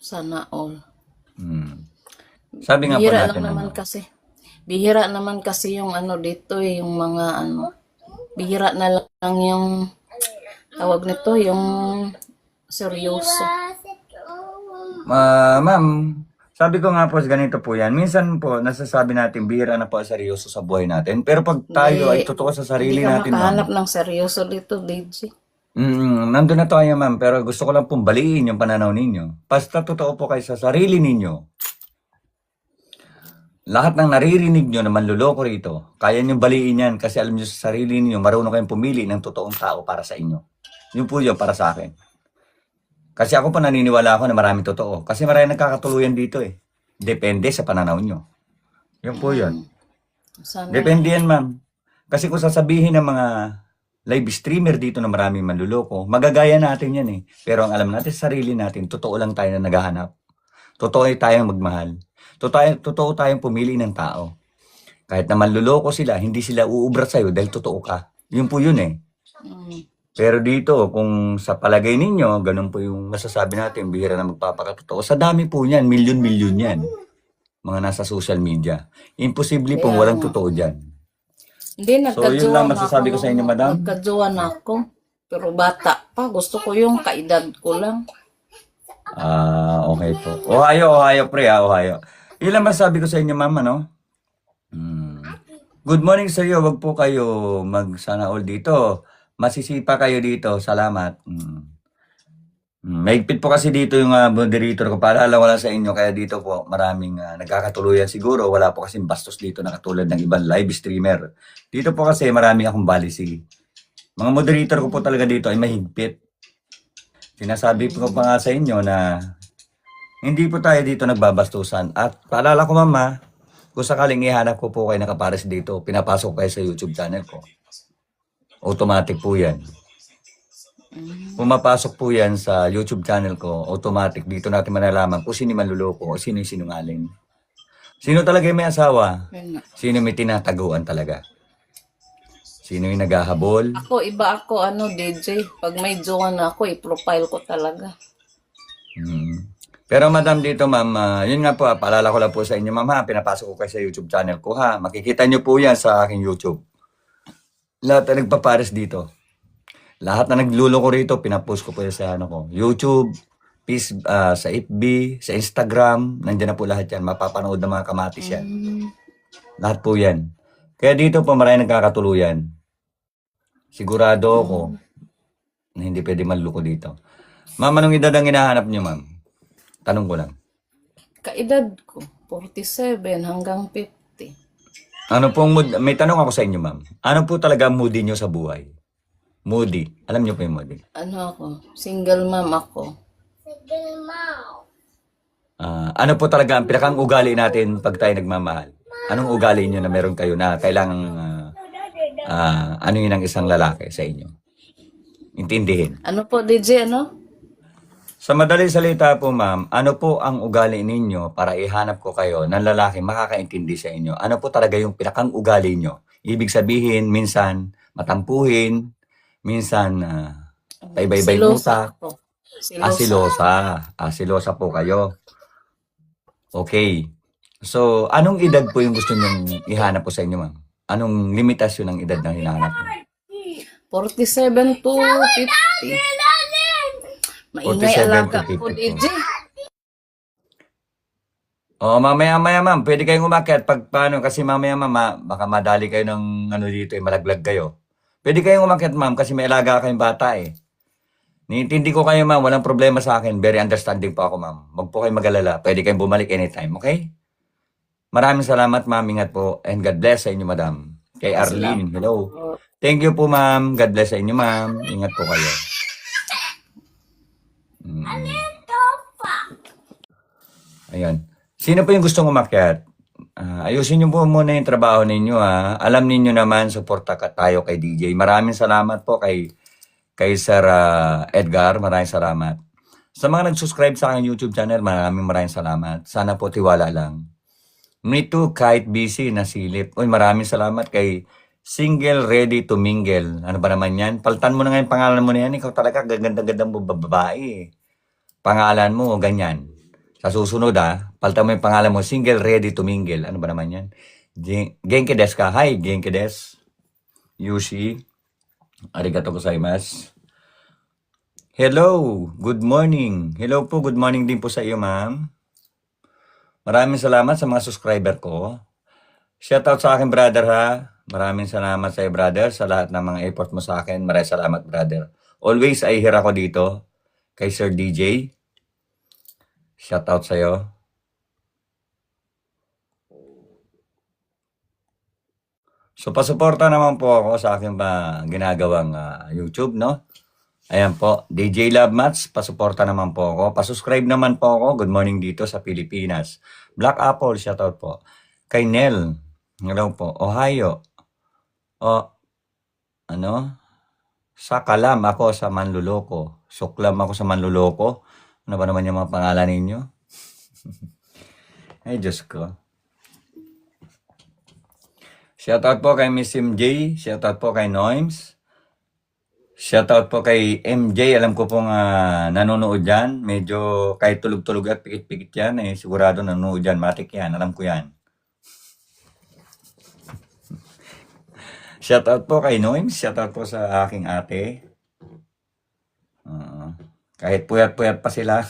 sana all. Sabi nga po Bihira natin, lang naman kasi. Bihira naman kasi yung dito yung mga bihira na lang yung tawag nito, yung seryoso. ma'am, sabi ko nga po, ganito po yan. Minsan po, nasasabi natin, bihira na po seryoso sa buhay natin. Pero pag tayo ay totoo sa sarili Hindi ka natin, ma'am, makahanap ng seryoso dito, DJ. nandun na tayo, ma'am. Pero gusto ko lang pong baliin yung pananaw ninyo. Basta totoo po kayo sa sarili ninyo. Lahat ng naririnig nyo na manluloko rito, kaya nyo baliin yan kasi alam nyo sa sarili ninyo, marunong kayong pumili ng totoong tao para sa inyo. Yun po yun para sa akin. Kasi ako po naniniwala ako na maraming totoo. Kasi maraming nagkakatuluyan dito eh. Depende sa pananaw nyo. Yun po yun. Sana. Depende yan, ma'am. Kasi kung sasabihin ng mga live streamer dito na maraming manluloko, magagaya natin yan eh. Pero ang alam natin sa sarili natin, totoo lang tayo na naghahanap. Totoo tayong magmahal. Totoo tayong pumili ng tao. Kahit na manluloko sila, hindi sila uubra sa'yo dahil totoo ka. Yun po yun eh. Pero dito, kung sa palagay ninyo, ganun po yung masasabi natin, bihira na magpapakatotoo. Sa dami po yan, milyon-milyon yan. Mga nasa social media. Imposible pong walang totoo dyan. Hindi, So, yun lang masasabi ko sa inyo, madam. Nagkajowa na ako. Pero bata pa. Gusto ko yung kaedad ko lang. Okay po. Ohio, pre, Ohio. Ilan masabi ko sa inyo, ma'am, ano? Hmm. Good morning sa iyo. Wag po kayo sana all dito. Masisipa kayo dito. Salamat. Mahigpit po kasi dito yung moderator ko. Paalala ko lang sa inyo. Kaya dito po maraming nagkakatuluyan siguro. Wala po kasing bastos dito na katulad ng ibang live streamer. Dito po kasi marami akong policy. Mga moderator ko po talaga dito ay mahigpit. Sinasabi ko pa nga sa inyo na hindi po tayo dito nagbabastusan. At paalala ko, mama, kung sakaling ihanap ko po kayo nakapares dito, pinapasok kayo sa YouTube channel ko. Automatic po yan. Pumapasok po yan sa YouTube channel ko, automatic. Dito natin malalaman kung sino yung manluloko o sino yung sinungaling. Sino talaga yung may asawa? Yun nga. Sino may tinataguan talaga? Sino yung naghahabol? Ako, iba ako, DJ. Pag may jowa na ako, i-profile ko talaga. Pero madam dito, ma'am, yun nga po, paalala ko lang po sa inyo, ma'am, ha, pinapasok ko kayo sa YouTube channel ko, ha. Makikita nyo po yan sa aking YouTube. Lahat na nagpapares dito. Lahat na nagluloko rito, pinapost ko po yan sa YouTube, sa FB, sa Instagram, nandiyan na po lahat yan. Mapapanood ng mga kamatis yan. Lahat po yan. Kaya dito po maraming nagkakatuluyan. Sigurado ako na hindi pwede manloko dito. Ma'am, anong edad ang hinahanap nyo, ma'am? Tanong ko lang. Kaedad ko, 47 hanggang 50. Ano pong mood? May tanong ako sa inyo, ma'am. Ano po talaga ang moody nyo sa buhay? Moody. Alam nyo po yung moody? Single mom ako. Ano po talaga ang pinakang ugali natin pag tayo nagmamahal? Anong ugali nyo na meron kayo na kailangang ano yun ang isang lalaki sa inyo? Intindihin. Ano po, DJ, Sa madaling salita po, ma'am, ano po ang ugali ninyo para ihanap ko kayo ng lalaki makakaintindi sa inyo? Ano po talaga yung pinakang ugali nyo? Ibig sabihin, minsan matampuhin, minsan paibaybay utak. ako. Silosa po kayo. Okay. So, anong edad po yung gusto nyong ihanap po sa inyo, ma'am? Anong limitasyon ng edad na hinahanap mo? 47 to 50. Maingay 47 alaga to 50 po, po. DJ. Mamaya, ma'am, pwede kayong umakyat pag paano, kasi mamaya, ma'am, baka madali kayo ng dito, malaglag kayo. Pwede kayong umakyat, ma'am, kasi may alaga kayong bata, eh. Niintindi ko kayo, ma'am, walang problema sa akin. Very understanding po ako, ma'am. Huwag po kayong mag-alala. Pwede kayong bumalik anytime, okay? Maraming salamat, ma'am. Ingat po. And God bless sa inyo, madam. Kay Arlene, hello. Thank you po, ma'am. God bless sa inyo, ma'am. Ingat po kayo. Ayan. Sino po yung gustong umakyat? Ayusin niyo po muna yung trabaho ninyo, ha. Alam ninyo naman, suporta tayo kay DJ. Maraming salamat po kay Sir Edgar. Maraming salamat. Sa mga nag-subscribe sa aking YouTube channel, maraming salamat. Sana po tiwala lang. Me too, kahit busy, nasilip. Uy, maraming salamat kay Single Ready to Mingle. Ano ba naman yan? Paltan mo na nga yung pangalan mo na yan. Ikaw talaga, gaganda-gandang babae. Pangalan mo, ganyan. Sa susunod, paltan mo yung pangalan mo, Single Ready to Mingle. Ano ba naman yan? Genki desu ka? Hi, Genki desu. Yushi. Arigato gozaimasu. Hello, good morning. Hello po, good morning din po sa iyo, ma'am. Maraming salamat sa mga subscriber ko. Shoutout sa akin, brother, ha. Maraming salamat sa iyo, brother, sa lahat ng mga effort mo sa akin. Maraming salamat, brother. Always ay hira ko dito kay Sir DJ. Shoutout sa iyo. So, pasuporta naman po ako sa aking ginagawang YouTube, no? Ayan po, DJ Love Mats, pasuporta naman po ako. Pasubscribe naman po ako. Good morning dito sa Pilipinas. Black Apple, shoutout po. Kay Nel, hello po. Ohio. Sakalam ako sa manluloko. Suklam ako sa manluloko. Ano ba naman yung mga pangalan ninyo? Ay, Diyos ko. Shoutout po kay Miss MJ. Shoutout po kay Noims. Shoutout po kay MJ. Alam ko pong nanonood dyan. Medyo kahit tulog-tulog at pikit-pikit yan. Sigurado nanonood dyan. Matik yan. Alam ko yan. Shoutout po kay Noims. Shoutout po sa aking ate. Kahit puyat-puyat pa sila.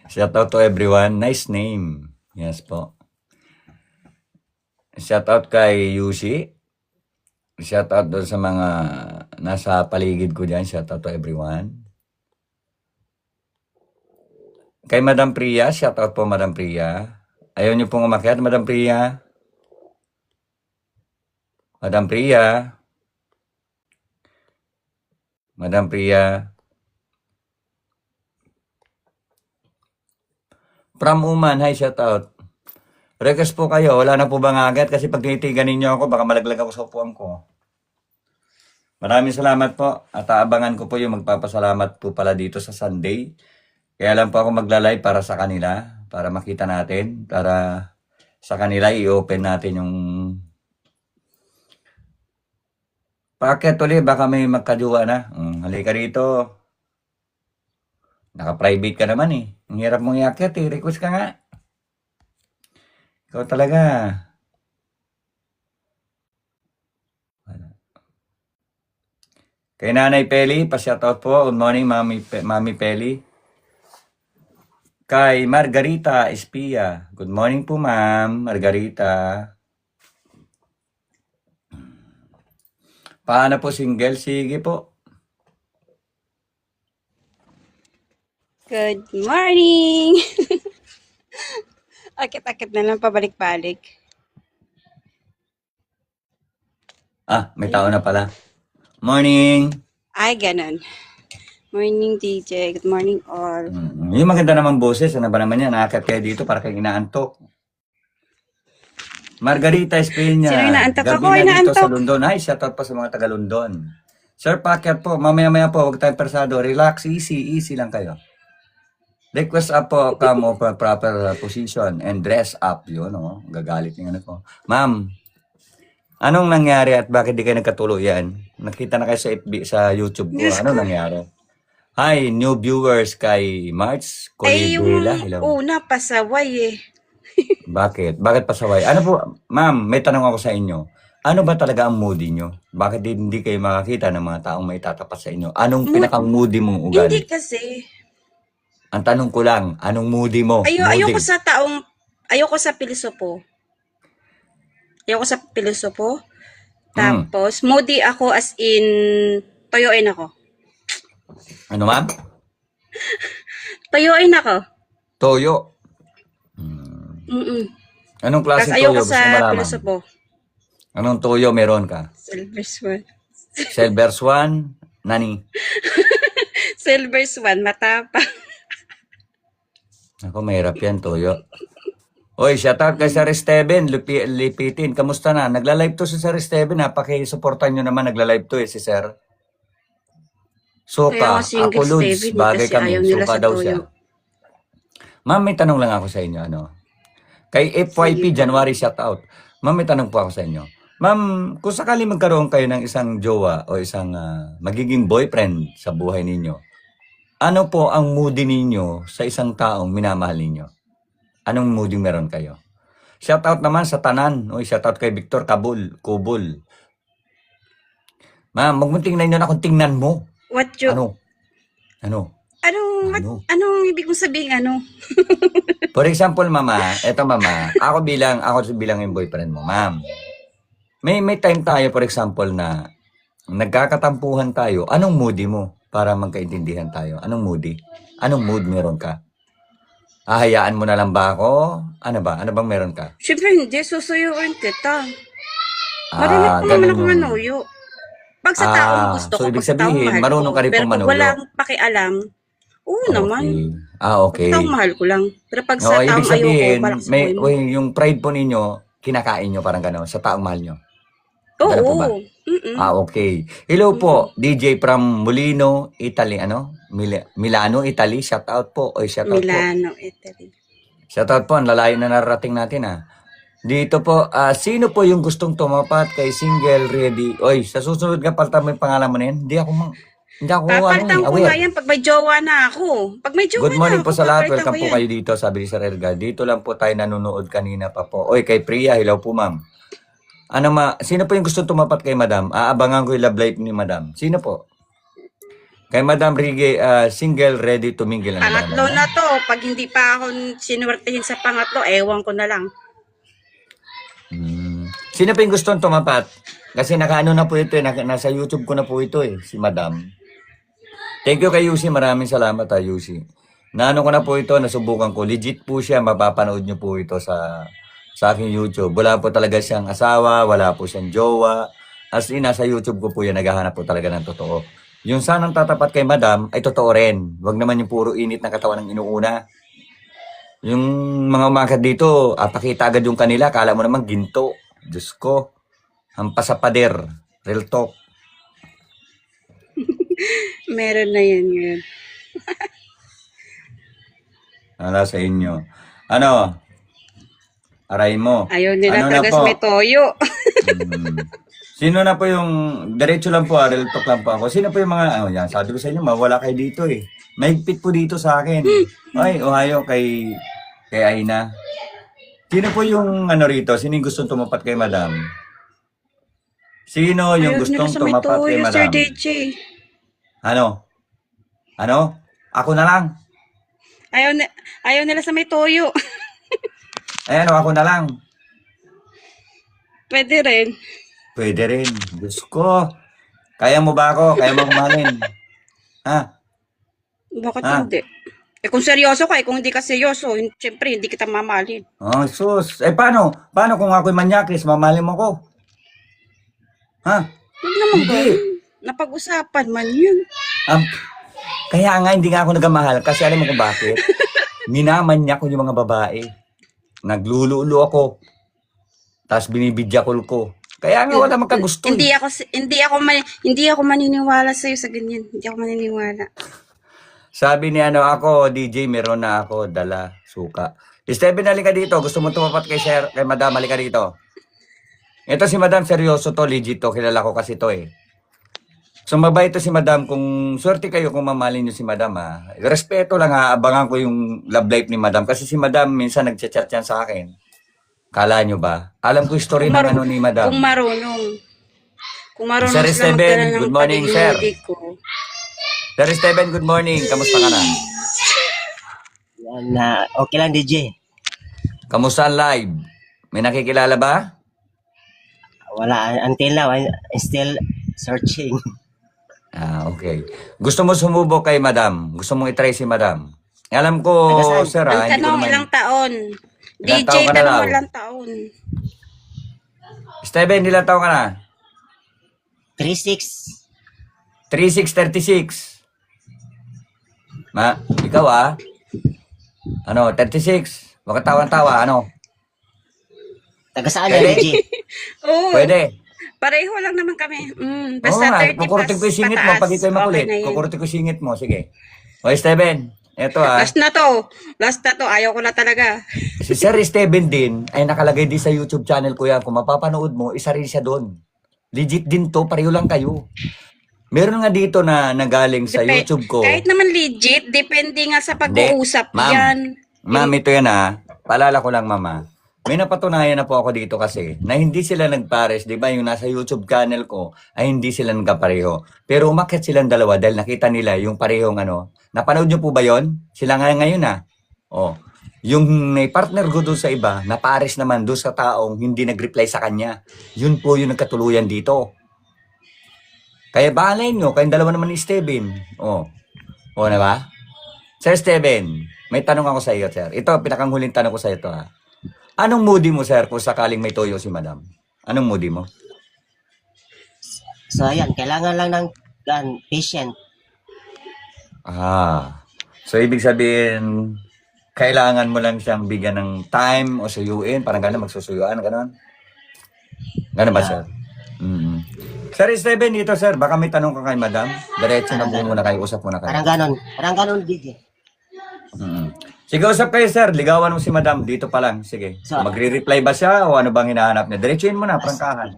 Shout out to everyone. Nice name. Yes po. Shout out kay Yushi. Shout out doon sa mga nasa paligid ko dyan. Shout out to everyone. Kay Madam Priya. Shout out po Madam Priya. Ayaw niyo pong umakyat, Madam Priya. Madam Priya. Madam Priya. From Uman, hi, shout out. Request po kayo, wala na po bang agad? Kasi pag tinitigan ninyo ako, baka malaglag ako sa upuan ko. Maraming salamat po. At aabangan ko po yung magpapasalamat po pala dito sa Sunday. Kaya lang po ako magla-live para sa kanila, para makita natin, para sa kanila i-open natin yung packet ulit, baka may magkaduwa na. Halika rito. Naka-private ka naman eh. Ang hirap mong iakyat eh. Request ka nga. Ikaw talaga. Kay Nanay Peli, pa-shoutout po. Good morning, Mami Peli. Kay Margarita Espia. Good morning po, Ma'am Margarita. Paano po single? Sige po. Good morning! Akit-akit na lang pabalik-balik. Ah, may tao na pala. Morning. Ay, ganun. Morning, DJ. Good morning, all. Yung maganda naman boses. Ano ba naman yan? Nakakit kayo dito para kayo inaantok. Margarita Espina. Sino inaantok? Gabi Ako na dito inaantok. sa London. Ay, shoutout pa sa mga taga London. Sir Packet po, mamaya-maya po, huwag tayong persado. Relax, easy lang kayo. Request up po, come of a proper position and dress up. Yun, oh. Gagalit yung ano ko. Ma'am, anong nangyari at bakit di kayo nagkatuluyan? Nakita na kayo sa FB, sa YouTube ko. Diyos Anong ko. nangyari? Hi, new viewers kay March Ay, yung Colibela. Hello. una, pasaway eh. Bakit? Bakit pasaway? Ano po, ma'am, may tanong ako sa inyo. Ano ba talaga ang moody nyo? Bakit hindi kayo makakita ng mga taong may tatapat sa inyo? Anong pinaka-moody mong Hindi ugali? kasi. Ang tanong ko lang, anong moody mo? Ayoko sa taong, ayoko sa pilosopo. Ayoko sa pilosopo. Tapos, moody ako as in, toyoin ako. Ano ma'am? Toyoin ako. Toyo. Mm-mm. Anong Tapos klaseng toyo? ayoko Gusto sa mo malaman? pilosopo. Anong toyo meron ka? Silver Swan. Silver Swan? Nani? Silver Swan, matapang. Ako, mahirap yan, toyo. Oy, shoutout kay Sir Steven, Lipitin. Kamusta na? Nagla-live to si Sir Steven, ha? Paki-supportan nyo naman, nagla-live to si Sir. Soka, Kaya kasi yung ako Lods, Steven, bagay kasi kami, ayaw nila soka sa daw toyo. siya. Ma'am, may tanong lang ako sa inyo, ano? Kay FYP January shoutout. Ma'am, may tanong po ako sa inyo. Ma'am, kung sakali magkaroon kayo ng isang jowa o isang magiging boyfriend sa buhay ninyo, ano po ang moody ninyo sa isang taong minamahal ninyo? Anong moody meron kayo? Shoutout naman sa tanan. Oy, shoutout kay Victor Kubul. Ma'am, magmunting na akong tingnan mo. What you... Ano? Anong ibig kong sabihin, ano? For example, mama, ako bilang yung boyfriend mo, ma'am. May time tayo, for example, na nagkakatampuhan tayo. Anong moody mo para magkaintindihan tayo? Anong moody? Anong mood meron ka? Hahayaan mo na lang ba ako? Ano ba? Ano bang meron ka? Siyempre, hindi. Susuyuin kita. Marunong ko naman ganun ako yung- manuyo. Pag sa taong gusto so ko, ibig pag sa taong sabihin, mahal marunong ko. ka rin Pero pong pag manuyo. walang pakialam, oo naman. Okay. Sa taong mahal ko lang. Pero pag No, sa taong ibig ayoko, sabihin, parang sabihin mo. yung pride po ninyo, kinakain nyo parang gano'n sa taong mahal nyo. Ganun po Oo. ba? Mm-mm. Okay. Hello po, DJ from Molino, Italy, Milano, Italy. Shout out po. Shout out po. Milano, Italy. Shout out po. Ang lalayo na narating natin, Dito po, sino po yung gustong tumapat kay single ready? Sa susunod nga palta mo yung pangalan mo na yan. Hindi ako Papalitan ko nga aware. yan pag may jowa na ako. Pag may jowa Good morning na po ako, sa lahat. papalitan Welcome ko po yan. kayo dito, sabi ni Sir Edgar. Dito lang po tayo nanonood kanina pa po. Kay Priya, hello po ma'am. Sino po yung gustong tumapat kay madam? Aabangan ko yung love life ni madam. Sino po? Kay Madam Rige, single, ready to mingle. Ano ba Pangatlo naman? na to. Pag hindi pa ako sinuwertehin sa pangatlo, ewan ko na lang. Sino pa yung gustong tumapat? Kasi nakaano na po ito eh. Nasa YouTube ko na po ito eh. Si Madam. Thank you kay Yusi. Maraming salamat Yusi. Naano ko na po ito. Nasubukan ko. Legit po siya. Mapapanood niyo po ito sa aking YouTube. Wala po talaga siyang asawa. Wala po siyang jowa. As in, nasa YouTube ko po yan. Naghahanap po talaga ng totoo. Yung sanang tatapat kay Madam ay totoo rin. Huwag naman yung puro init na katawan ng inuuna. Yung mga umakat dito, pakita agad yung kanila. Kala mo naman ginto. Diyos ko. Hampas sa pader. Real talk. Meron na yan yun. Nala sa inyo. Ano? Aray mo. Ayaw nila Ano na talaga po? sa may toyo. Sino na po yung, diretso lang po, real talk lang po ako. Sino po yung mga, yan, sabi ko sa inyo, mawala kayo dito eh. Mahigpit po dito sa akin. Ay, Ohio, kay Aina. Sino po yung, rito, sino yung gustong tumapat kay Madam? Sino yung Ayaw nila gustong sa may tumapat kay toyo, Madam? Sir DJ. Ano? Ako na lang. Ayaw nila sa may toyo. Ay, ako na lang. Pwede rin. Pwede rin. Diyos ko. Kaya mo ba ako? Kaya mo kumain? Ha? Bakit Ah. hindi? Kung seryoso ka, kung hindi ka seryoso, siyempre hindi kita mamahalin. Oh, sus. Paano? Paano kung ako'y manyakis, mamahalin mo ko? Ha? Huwag naman Hindi. ba? Napag-usapan man yun. Kaya nga, hindi nga ako nagamahal. Kasi alam mo kung bakit? Minamanyak ko yung mga babae. Naglululo ako. Tapos binibidyakol ko. Kaya nga wala magkagusto. Hindi ako maniniwala sa sa ganyan. Hindi ako maniniwala. Sabi ni ako, DJ, meron na ako dala suka. Steven, halika dito. Gusto mo tumapat kay Madam, halika dito. Ito si Madam, seryoso to, legit to. Kilala ko kasi to eh. So mabait to si Madam. Kung swerte kayo kung mamahalin nyo si Madam ha. Respeto lang ha. Abangan ko yung love life ni Madam. Kasi si Madam minsan nagchat-chat yan sa akin. Kala nyo ba? Alam ko history ng ni Madam. Kung marunong. Kung marunong Sir sila Steven, magdala ng good morning, sir. paligid ko. Sir Steven, good morning. Kamusta ka na? Yan na, okay lang DJ. Kamusta ang live? May nakikilala ba? Wala, until now, I'm still searching. Okay. Gusto mo sumubok kay Madam? Gusto mong itry si Madam? Alam ko, Taga saan? sir, Ang hindi ko tanong, naman... ilang taon? Ilang DJ, taon ka na tanong daw? ilang taon? Steven, ilang taon ka na? 3-6. 36. Ikaw Ano, 36? Huwag ka tawa-tawa, ano? Taga saan Pwede? na DJ? Oo, Pwede. pareho lang naman kami. Oo Basta nga, 30 kukurutin ko yung singit mo pataas. pag ito'y makulit. Okay na yun. Kukurutin ko yung singit mo, sige. O, Steven, eto Last na to. Ayaw ko na talaga. Si Sir Steven din ay nakalagay din sa YouTube channel ko yan. Kung mapapanood mo, isa rin siya doon. Legit din to, pareho lang kayo. Meron nga dito na nagaling sa YouTube ko. Kahit naman legit, depende nga sa pag-uusap Ma'am. yan. Ma'am, ito yan Paalala ko lang, mama. May napatunayan na po ako dito kasi na hindi sila nagpares, di ba? Yung nasa YouTube channel ko ay hindi sila nagkapareho. Pero umakyat silang dalawa dahil nakita nila yung parehong Napanood nyo po ba yon? Sila nga ngayon Oh. Yung may partner ko doon sa iba, napares naman doon sa taong hindi nag-reply sa kanya. Yun po yung nagkatuluyan dito. Kaya bahalay nyo, kayong dalawa naman ni Steven. O na ba? Sir Steven, may tanong ako sa iyo, sir. Ito, pinakanghuling tanong ko sa ito, Anong moody mo, sir, kung sakaling may toyo si Madam? Anong moody mo? So ayan, kailangan lang ng patient. So ibig sabihin, kailangan mo lang siyang bigyan ng time o suyuin, parang gano'n, magsusuyuan, gano'n? Gano'n ba, sir? Sir Steven, dito, sir, baka may tanong ka kay Madam. Diretso na po muna kayo, usap muna kayo. Parang ganon DJ. Sige, usap kayo, sir. Ligawan mo si Madam. Dito pa lang. Sige. So, Magre-reply ba siya o ano bang hinahanap niya? Diretsuin mo na, prangkahan.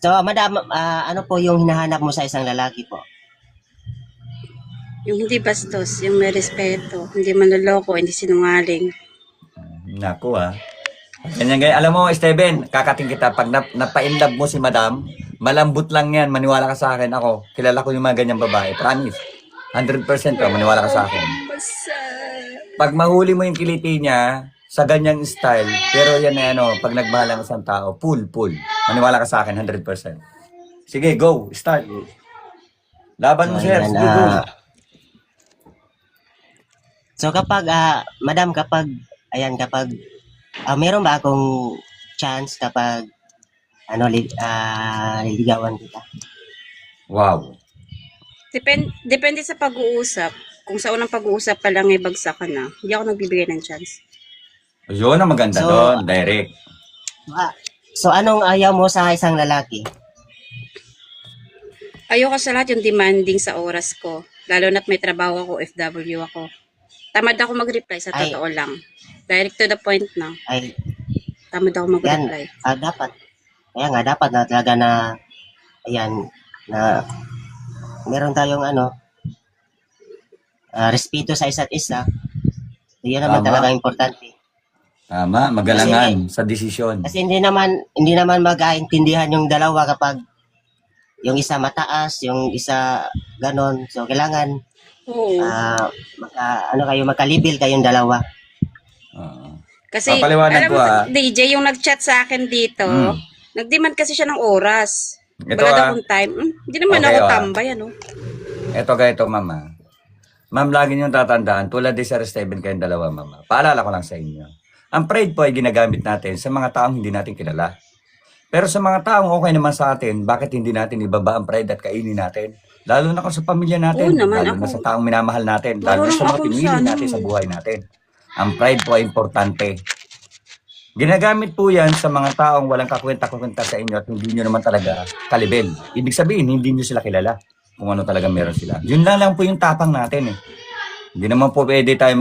So madam, ano po yung hinahanap mo sa isang lalaki po? Yung hindi bastos, yung may respeto, hindi manloloko, hindi sinungaling. Naku, Ganyan, ganyan. Alam mo, Steven, kakating kita. Pag napa-inlove mo si Madam, malambot lang yan. Maniwala ka sa akin. Ako, kilala ko yung mga ganyang babae. Promise. 100% ka, maniwala ka sa akin. Pag mahuli mo yung kiliti niya, sa ganyang style, pero yan na ano, pag nagmahal ang isang tao, pull. Maniwala ka sa akin, 100%. Sige, go. Start. Laban mo, So, sir. ayan, Sige, go. So kapag, madam, kapag meron ba akong chance kapag, liligawan kita? Wow. Depende sa pag-uusap. Kung sa unang pag-uusap pa lang ay bagsak ka na, hindi ako nagbibigay ng chance. Yun ang maganda So, doon. Direct. So anong ayaw mo sa isang lalaki? Ayoko sa lahat yung demanding sa oras ko. Lalo na't may trabaho ako, FW ako. Tamad ako mag-reply sa Ay. totoo lang. Direct to the point na. Ay, Tamad ako mag-reply. dapat. Kaya nga, dapat na talaga na, ayan, na meron tayong respeto sa isa't isa. Yan naman Tama. talaga importante. Tama, magalangan sa desisyon. Kasi hindi naman mag-aintindihan yung dalawa kapag yung isa mataas, yung isa ganon. So kailangan Oo. magka-level kayong dalawa. Oo. Kasi, Papaliwanag alam ko, mo, ah. DJ, yung nag-chat sa akin dito, Mm. nag-demand kasi siya ng oras. Ito, Wala daw ah. akong time. Hindi naman Okay, ako ah. tambay, ano? Ito, mama. Ma'am, lagi niyong tatandaan, tulad ni Sir Steven kayong dalawa, mama. Paalala ko lang sa inyo. Ang pride po ay ginagamit natin sa mga taong hindi natin kilala. Pero sa mga taong okay naman sa atin, bakit hindi natin ibaba ang pride at kainin natin? Lalo na kung sa pamilya natin, Oo naman, lalo na ako. sa taong minamahal natin, lalo na sa mga Marunong pinili ako sa natin sa buhay natin. Ang pride po ay importante. Ginagamit po yan sa mga taong walang kakwenta-kwenta sa inyo at hindi nyo naman talaga kalibel. Ibig sabihin, hindi nyo sila kilala kung ano talaga meron sila. Yun lang po yung tapang natin eh. Hindi naman po pwede tayo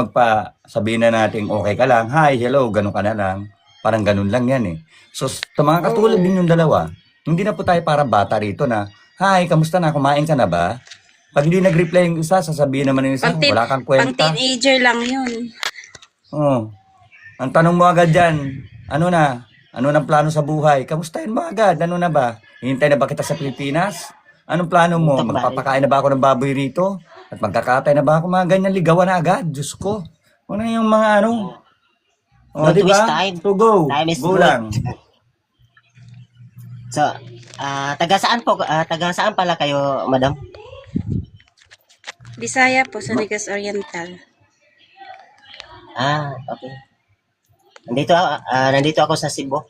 sabihin na natin okay ka lang, hi, hello, ganun ka na lang. Parang ganun lang yan eh. So, sa mga katulad din yung dalawa, hindi na po tayo para bata rito na, hi, kamusta na, kumain ka na ba? Pag hindi nag-reply yung isa, sasabihin naman yung isa, wala kang Pang kwenta. teenager lang yun. Oh. Ang tanong mo agad dyan, ano na? Ano nang plano sa buhay? Kamustahin mo agad? Ano na ba? Hihintay na ba kita sa Pilipinas? Anong plano mo? Ito ba? Magpapakain na ba ako ng baboy rito? At magkakatay na ba ako? Mga ganyan ligawan na agad. Diyos ko. Ano yung mga ano? O, Don't di ba? waste time. So go. Time is Go good. lang. So, taga saan pala kayo, madam? Bisaya po, sa Negros Oriental. Okay. Nandito ako sa Cebu.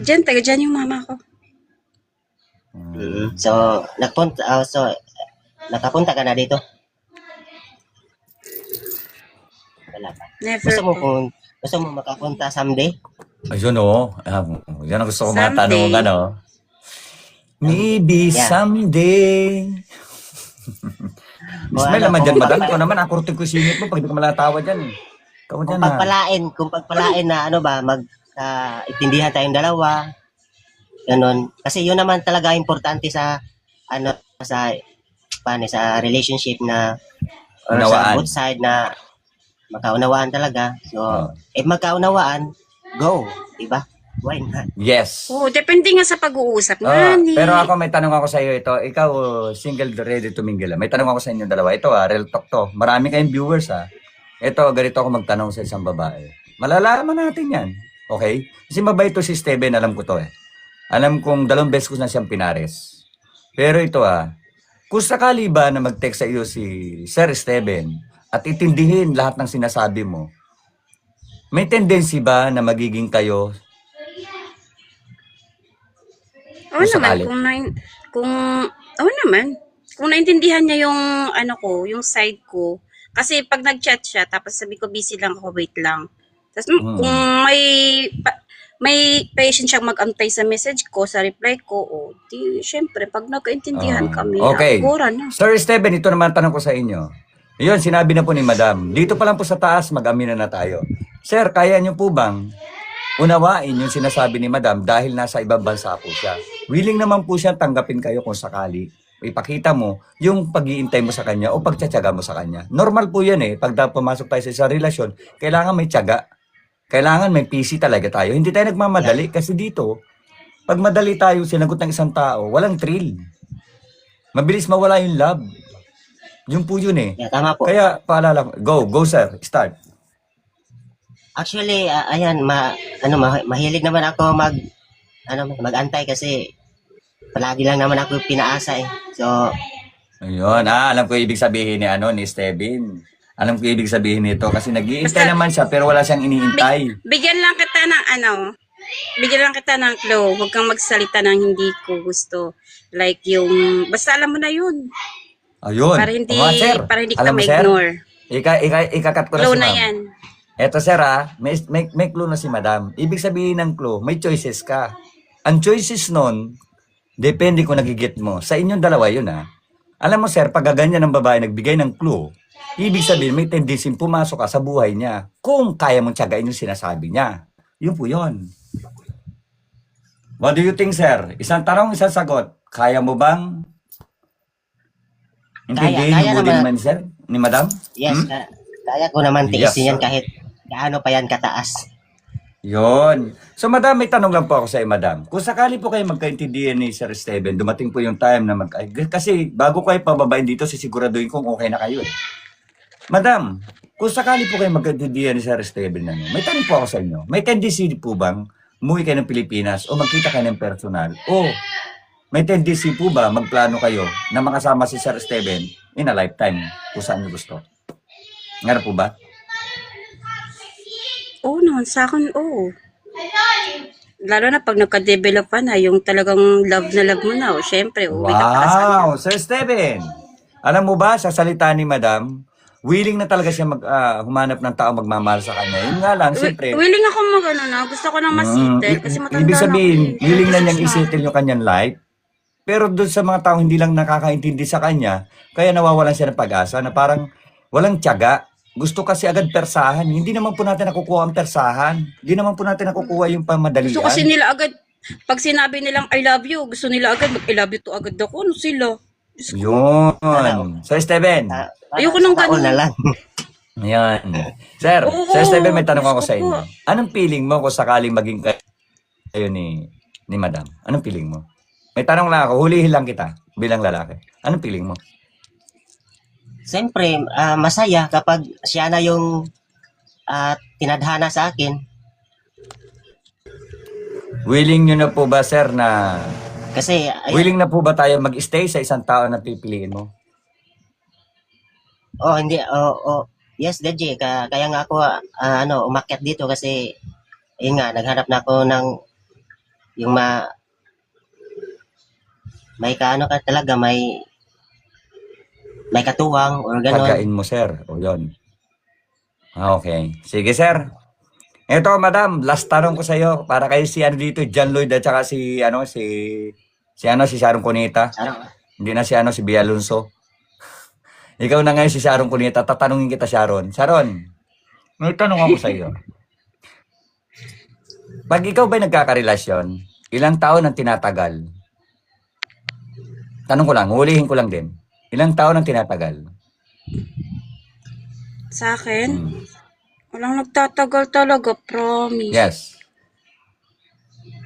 Taga dyan yung mama ko. So, nakapunta ka na dito? Wala pa. Never po. Gusto mo makapunta someday? Ayun o. Yan ang gusto ko mga Someday. tanong. Ano? Maybe Yeah. someday. O Ismail ano, naman dyan, kung madam. pagpa- Ikaw naman, akurtin ko singit mo pag di ka malatawa dyan. Ikaw dyan Kung pagpalain na itindihan tayong dalawa, ganun. Kasi yun naman talaga importante sa sa relationship na or sa Unawaan. both side na magkaunawaan talaga. So, Oh. if magkaunawaan, go, di ba? Why not? Yes. Oo, depende nga sa pag-uusap. Ah, Nani. pero ako may tanong ako sa iyo ito. Ikaw, single ready to mingle. May tanong ako sa inyo dalawa. Ito real talk to. Marami kayong viewers Ito, ganito ako magtanong sa isang babae. Malalaman natin yan. Okay? Kasi mabait to si Steven, alam ko to Alam kong 2 beses ko na siyang pinares. Pero ito kung sakali ba na mag-text sa iyo si Sir Steven at itindihin lahat ng sinasabi mo, may tendency ba na magiging kayo Oo Kung naman, sakali. kung naintindihan niya yung yung side ko. Kasi pag nag-chat siya, tapos sabi ko busy lang ako, wait lang. Tapos kung may patience siyang mag-antay sa message ko, sa reply ko, di syempre pag nagkaintindihan kami, Okay. aguran na. Sir Steven, ito naman tanong ko sa inyo. Yun, sinabi na po ni Madam. Dito pa lang po sa taas, mag-amina na tayo. Sir, kaya niyo po bang unawain yung sinasabi ni Madam dahil nasa ibang bansa po siya? Willing naman po siya tanggapin kayo kung sakali. Ipakita mo yung pag-iintay mo sa kanya o pagtsatsaga mo sa kanya. Normal po yan Pag pumasok tayo sa isang relasyon, kailangan may tiyaga. Kailangan may PC talaga tayo. Hindi tayo nagmamadali kasi dito, pag madali tayo sinagot ng isang tao, walang thrill. Mabilis mawala yung love. Yun po yun eh. Yeah, tama po. Kaya paalala ko, go sir, start. Actually, ayan, mahilig naman ako mag-antay kasi palagi lang naman ako pinaasa eh. So, Ayun, alam ko ibig sabihin ni Steven. Alam ko ibig sabihin nito kasi nag-iintay Basta- naman siya pero wala siyang iniintay. Bigyan lang kita ng bigyan lang kita ng clue. Huwag kang magsalita ng hindi ko gusto. Like yung, basta alam mo na yun. Ayun. Para hindi, O nga, sir. para hindi Alam kita mo, sir? ma-ignore. Ikakat ko na Clue si na ma'am. yan. Eto sir may clue na si madam. Ibig sabihin ng clue, may choices ka. Ang choices nun, depende kung nagigit mo. Sa inyong dalawa yun Alam mo sir, pag ganyan ng babae nagbigay ng clue, ibig sabihin may tendency pumasok ka sa buhay niya kung kaya mong tiyagain yung sinasabi niya. Yun po yun. What do you think sir? Isang tanong, isang sagot. Kaya mo bang intindihin Kaya yung mood naman. naman sir? Ni madam? yes, kaya ko naman Yes, tiisin yan sir. kahit gaano pa yan kataas. Yon. So, madam, may tanong lang po ako sa iyo, madam. Kung sakali po kayo magkaintindihan ni Sir Steven, dumating po yung time na kasi bago kayo pababain dito, sisiguraduhin kung okay na kayo. Madam, kung sakali po kayo magkaintindihan ni Sir Steven, may tanong po ako sa inyo. May tendency po bang umuwi kayo ng Pilipinas o magkita kayo ng personal? O may tendency po ba magplano kayo na makasama si Sir Steven in a lifetime kung saan niyo gusto? Nga po ba? Oo naman, sa akin, oo. Lalo na pag nagka-develop ka na, yung talagang love na love mo na, o syempre, uwi ka para sa kanya. Wow, Sir Steven. Alam mo ba, sa salita ni Madam, willing na talaga siya humanap ng tao magmamahal sa kanya. Yun nga lang, siyempre. Willing ako gusto ko nang masitin, kasi matanda Ibig na sabihin, ako eh. willing na niyang Kasi isettle yung kanyang life. Pero doon sa mga tao hindi lang nakakaintindi sa kanya, kaya nawawalan siya ng pag-asa na parang walang tiyaga. Gusto kasi agad persahan. Hindi naman po natin nakukuha ang persahan. Hindi naman po natin nakukuha yung pamadalian. Gusto kasi nila agad, pag sinabi nilang I love you, gusto nila agad mag I love you to agad ako. Ano sila? Diyos ko. Yun. Sir Steven. Ayoko nang Sa taon ganun. na lang. Ayan. Sir, Oo, Sir Steven, may tanong ako gusto sa inyo. ko. Anong feeling mo kung sakaling maging kayo ni Madam? Anong feeling mo? May tanong lang ako, hulihin lang kita bilang lalaki. Anong feeling mo? Siyempre, masaya kapag siya na yung tinadhana sa akin. Willing nyo na po ba, sir, na Kasi, willing na po ba tayo mag-stay sa isang tao na pipiliin mo? hindi, yes, DJ, kaya nga ako, umakyat dito kasi, yun nga, naghanap na ako ng, yung may kaano ka talaga, may katuwang, or gano'n. Pagkain mo, sir. O, yun. Okay. Sige, sir. Ito, madam, last tanong ko sa iyo para kay si dito, John Lloyd at saka si Sharon Cuneta. Hindi na si Bea Alonso. Ikaw na ngayon si Sharon Cuneta. Tatanungin kita, Sharon. Sharon, may tanong ako sa iyo. Pag ikaw ba'y nagkakarelasyon, ilang taon ang tinatagal? Tanong ko lang, hulihin ko lang din. Ilang taon ang tinatagal? Sa akin, walang nagtatagal talaga, promise. Yes.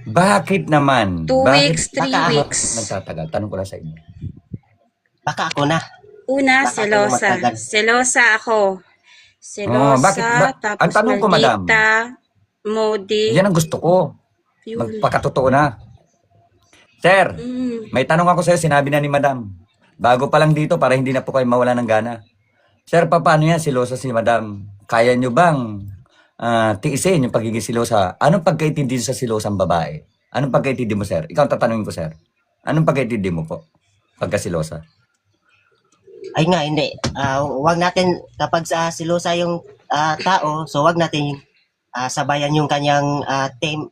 Bakit naman? 2 weeks, 3 Baka- weeks. Nagtatagal? Tanong ko lang sa inyo. Baka ako na. Una, Baka ako selosa. matagal. Selosa ako. Selosa, bakit ba- tapos ang tanong ko, madam. maldita, modi. Yan ang gusto ko. Yun. Magpakatotoo na. Sir, may tanong ako sa'yo, sinabi na ni madam. Bago pa lang dito para hindi na po kayo mawala ng gana. Sir, paano yan silosa si madam? Kaya nyo bang tiisin yung pagiging silosa? Anong pagkaintindi sa silosang babae? Anong pagkaintindi mo, sir? Ikaw ang tatanungin ko, sir. Anong pagkaintindi mo po? Pagkasilosa. Ay nga, hindi. Wag natin, kapag silosa yung tao, so wag natin sabayan yung kanyang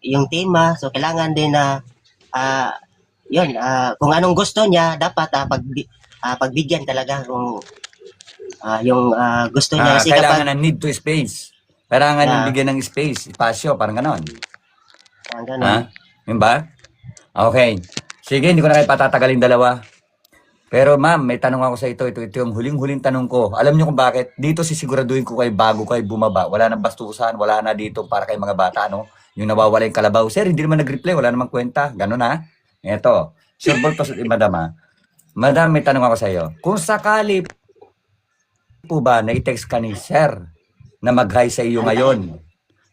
yung tema. So kailangan din na kung anong gusto niya, dapat pagbigyan talaga kung yung gusto niya. Kasi Kailangan kapag, ng need to space. Kailangan Yeah. ng bigyan ng space, espasyo, parang ganon. ganun. Ha? Yun ba? Okay. Sige, hindi ko na kayo patatagalin dalawa. Pero ma'am, may tanong ako sa ito. Ito yung huling-huling tanong ko. Alam niyo kung bakit? Dito sisiguraduhin ko kayo bago kayo bumaba. Wala nang bastusan, wala na dito para kay mga bata, no? Yung nawawala yung kalabaw. Sir, hindi naman nag-reply, wala namang kwenta. Ganun ha? Eto. Sure ball to, madam ha? Madam, may tanong ako sa iyo. Kung sakali po ba na i-text ka ni sir na mag-hi sa iyo ngayon,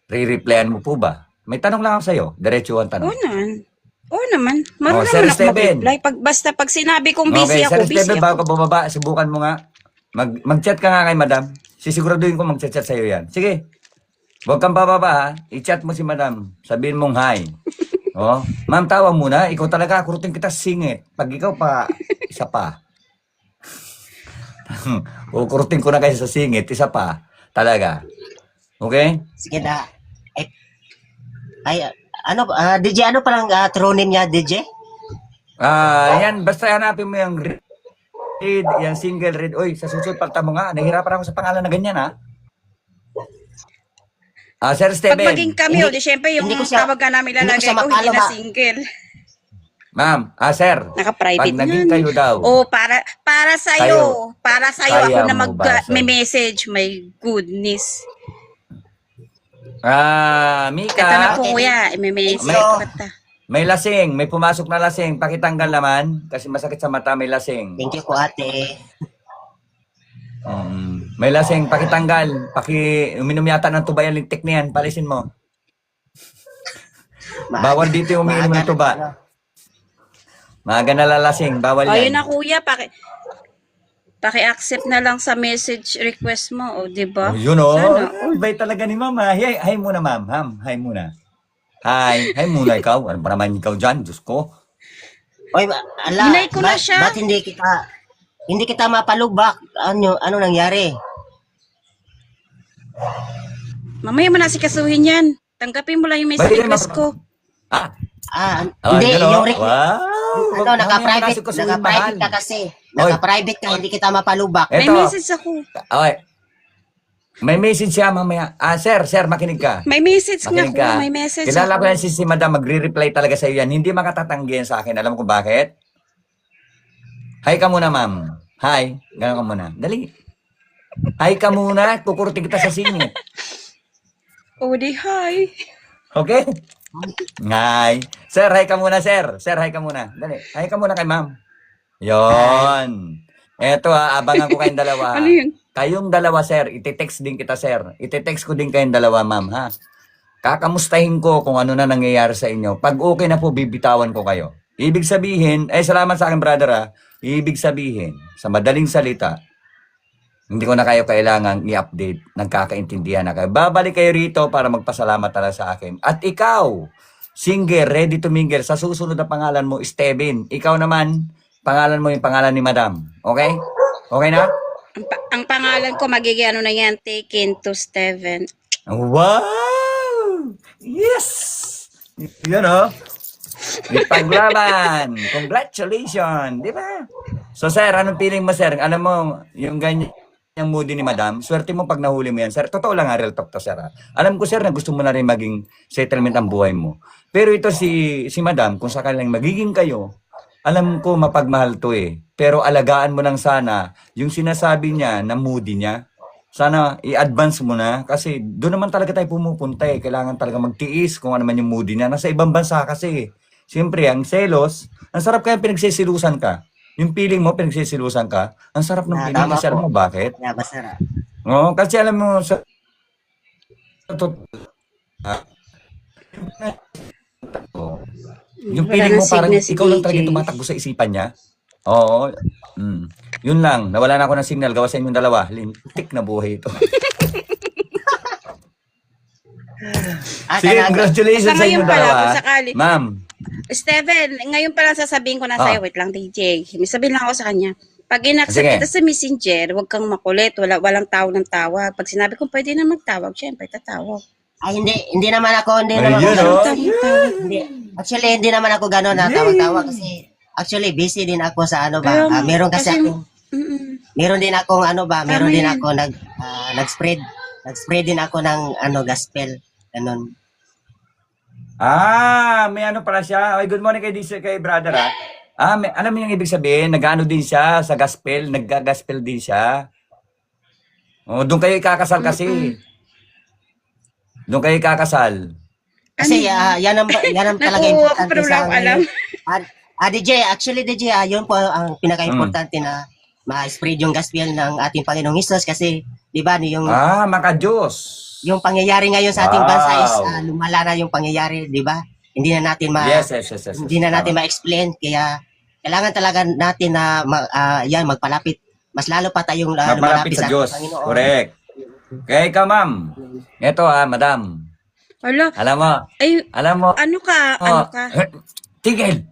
re-replyan mo po ba? May tanong lang ako sa iyo. Diretso ang tanong. Oo naman. Oo naman. Marunong Sir naman ako Steven. mag-reply. Pag sinabi kong busy Okay, ako, Sir busy Steven, ako. bago ka bumaba, subukan mo nga. Mag-chat ka nga kay madam. Sisiguraduhin ko mag-chat sa iyo yan. Sige. Huwag kang bababa ha. I-chat mo si madam. Sabihin mong hi. Oh, ma'am, tawag muna. Ikaw talaga, kurutin kita singit. Pag ikaw pa, isa pa. O, kurutin ko na kayo sa singit, isa pa. Talaga. Okay? Sige na. Ano, DJ, ano palang true name niya, DJ? Yan, basta hanapin mo yung read, yung single read. Uy, sa susunod pagta mo nga, nahihirapan ako sa pangalan na ganyan, ha? Sir Pag Steven. maging kami, di syempre yung hindi ko siya- tawag ka namin hindi ko lalagay siya ko, hindi mapalo, na ma. single. Ma'am, sir. Naka-private Pag naging yan. kayo daw. Oh, para sa'yo. Para sa'yo Kaya ako na mo ba, sir? may message. My goodness. Mika. Ito na po kuya, may message Hello. pa ta. May lasing, may pumasok na lasing. Pakitanggal naman kasi masakit sa mata, may lasing. Thank you po, ate. May lasing, pakitanggal. Uminom yata ng tuba yung lintik na yan. Palisin mo. Bawal dito yung umiinom ng tuba. Maaga na lalasing, bawal Ayun yan. na kuya, paki-accept na lang sa message request mo, di ba? Oh, yun o. Sana. Bay talaga ni mama. Hi muna, ma'am. Hi muna. Hi muna ikaw. Ano ba naman ikaw dyan? Diyos ko. Oy, ala, Hinay ko na siya. Ba't hindi kita mapalubak? Ano nangyari? Mamaya mo na sikasuhin yan. Tanggapin mo lang yung message Bay, request ko. Hindi, yun, yung wow. naka-private mahal. ka kasi. Naka-private ka, hindi kita mapalubak. May Eto. message ako. Okay. May message siya mamaya. Sir, makinig ka. May message nga Makinig ka. kuya, may message Kilala ko ako. yan si madam, magre-reply talaga sa iyo yan. Hindi makatatanggi yan sa akin. Alam ko bakit? Hi ka muna, ma'am. Hi. Gano'n ka muna. Dali. Hi ka muna. Kukurutin kita sa singit. Oh, di hi. Okay? Hi. Sir, hi ka muna, sir. Sir, hi ka muna. Dali. Hi ka muna kay ma'am. Yon. Eto abangan ko kayong dalawa. Ano yun? Kayong dalawa, sir. Ite-text din kita, sir. Ite-text ko din kayong dalawa, ma'am, ha? Kakamustahin ko kung ano na nangyayari sa inyo. Pag okay na po, bibitawan ko kayo. Ibig sabihin, salamat sa akin, brother, ha? Ibig sabihin, sa madaling salita, hindi ko na kayo kailangang i-update. Nagkakaintindihan na kayo. Babalik kayo rito para magpasalamat talaga sa akin. At ikaw, single, ready to mingle, sa susunod na pangalan mo, Steven. Ikaw naman, pangalan mo yung pangalan ni madam. Okay? Okay na? Ang pangalan ko, magiging ano na yan, Taken to Steven. Wow! Yes! Yan o. Ipaglaban. Congratulations. Di ba? So, sir, anong feeling mo, sir? Alam mo, yung ganyan yung moody ni madam, swerte mo pag nahuli mo yan, sir. Totoo lang, real talk to, sir. Alam ko, sir, na gusto mo na rin maging settlement ang buhay mo. Pero ito si madam, kung sakaling magiging kayo, alam ko mapagmahal to eh. Pero alagaan mo lang sana yung sinasabi niya na moody niya. Sana i-advance mo na kasi doon naman talaga tayo pumupunta eh. Kailangan talaga magtiis kung ano man yung moody niya. Nasa ibang bansa kasi. Siyempre, ang selos, ang sarap kaya pinagsisilusan ka. Yung feeling mo, pinagsisilusan ka, ang sarap ng feeling. Tama Kasi alam po. mo bakit? Yeah, basta. No, kasi alam mo sa yung Wala feeling mo nang parang signal si ikaw lang talaga DJ. tumatakbo sa isipan niya. Oo. Yun lang. Nawala na ako ng signal. Gawa sa inyong dalawa. Lintik na buhay ito. Sige, congratulations Basta sa ngayon inyong pala, dalawa. kung sakali. Ma'am. Steven, ngayon pa lang sasabihin ko na sa'yo, wait lang DJ. May sabihin lang ako sa kanya. Pag in-accept Sige. kita sa messenger, huwag kang makulit. Walang tawag ng tawag. Pag sinabi kong pwede na magtawag, syempre tatawag. Ay, hindi naman ako, hindi Ay, naman ako yun, ganun. oh. Hindi. Actually, hindi naman ako gano'n na tawag-tawag kasi actually busy din ako sa ano ba. Kaya, Meron kasi kasi- akong, Mm-mm. meron din akong ano ba, meron Tama din yan. ako nag-spread din ako ng gospel. Ganun. May ano pala siya. Okay, good morning kay brother ha. Alam mo yung ibig sabihin, nag-ano din siya sa gospel, nagga-gospel din siya. Oh, doon kayo ikakasal kasi. Doon kayo ikakasal. Kasi yan ang talaga Naku, importante pero wala sa akong alam. DJ, actually DJ, yun po ang pinaka-importante na ma-spread yung gospel ng ating Panginoong Hesus kasi 'di ba yung Maka-Diyos. yung pangyayari ngayon sa ating Wow. bansa is lumala na yung pangyayari, 'di ba? Hindi na natin Yes. hindi na natin ma-explain kaya kailangan talaga natin na yan magpalapit mas lalo pa tayong Malapit sa ating Diyos. Panginoon. Correct. Kaya ikaw, ma'am. Ito madam. Hala, Alam mo, ano ka? Oh, Tigil!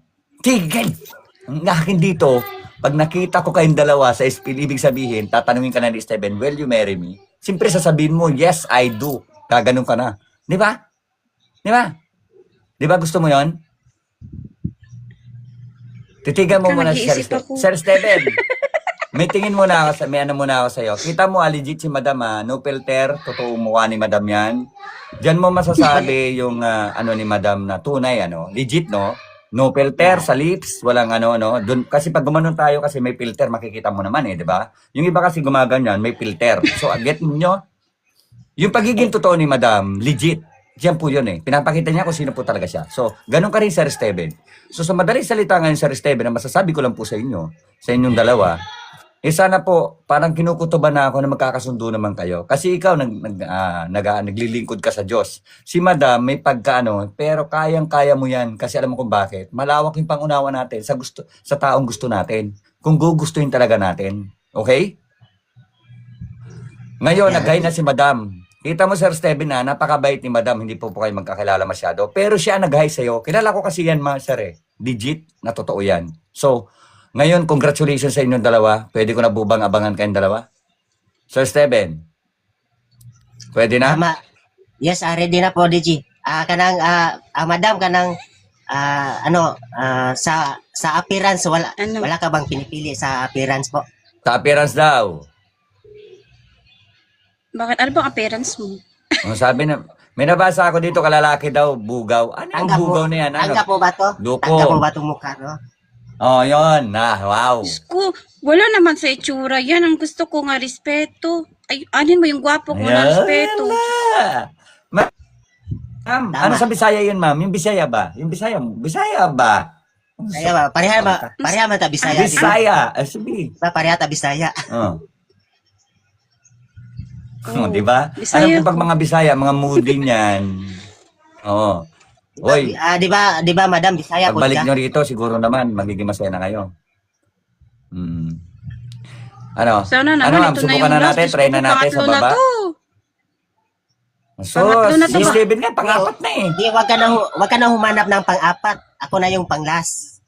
Ang akin dito, pag nakita ko kayong dalawa sa spill, ibig sabihin, tatanungin ka na ni Steven, will you marry me? Siyempre sasabihin mo, yes, I do. Kaganon ka na. Di ba? Di ba gusto mo yon? Titigan mo Teka, muna si Sir nag-iisip Steven. ako. Sir Steven, may tingin muna ako, may ano muna ako sa'yo. Kita mo, legit si Madam, no filter, totoo mukha ni Madam yan. Diyan mo masasabi yung ano ni Madam na tunay, legit, no? No filter sa lips, walang Dun, kasi pag gumanon tayo kasi may filter, makikita mo naman di ba? Yung iba kasi gumaganyan, may filter. So, get nyo? Yung pagiging totoo ni Madam, legit. Diyan po yun Pinapakita niya kung sino po talaga siya. So, ganun ka rin, Sir Steven. So, sa madaling salita ngayon, Sir Steven, ang masasabi ko lang po sa inyo, sa inyong dalawa, sana po, parang kinukutuban na ako na magkakasundo naman kayo. Kasi ikaw, naglilingkod ka sa Diyos. Si Madam, may pero kayang-kaya mo yan. Kasi alam mo kung bakit. Malawak yung pangunawa natin sa taong gusto natin. Kung gugustuhin talaga natin. Okay? Ngayon, nag-hi na si Madam. Kita mo, Sir Steven, napakabait ni Madam. Hindi po kayo magkakilala masyado. Pero siya nag-hi sa'yo. Kilala ko kasi yan, Sir. Legit na totoo yan. So, ngayon, congratulations sa inyong dalawa. Pwede ko na bubang abangan kayong dalawa? Sir Steven, pwede na? Yes, ready na po, DJ. Madam, sa appearance, wala ka bang pinipili sa appearance po? Sa appearance daw. Bakit? Ano bang appearance mo? Sabi na, may nabasa ako dito, kalalaki daw, bugaw. Ano yung bugaw na yan? Tangga po ba to? Loko. Tangga po ba itong mukha, no? Oh, yun. Wow. Ko, wala naman sa itsura yan. Ang gusto ko nga, respeto. Ay, anin mo yung gwapo ko na Ayan respeto. na. Ma'am, Tama. ano sa Bisaya yun, ma'am? Yung Bisaya ba? Bisaya ba? Kaya ba, pareha man ta Bisaya. Bisaya. Sige. Pareha ta Bisaya. Oh. Oh, Di ba? Bisaya Alam ko pag mga Bisaya, mga moody niyan. Oo. Hoy, Di ba, Madam, Bisaya po pagbalik siya. nyo rito, siguro naman, magiging masaya na kayo. Ano? Sana naman, Ma'am? ito na Subukan yung na last. natin, Diyos try ko, na natin sa pangatlo na baba. to. So, Pangatlo na to si ba? Steven nga, pangapat na eh. Hindi, wag ka na humanap ng pang-apat. Ako na yung pang-last.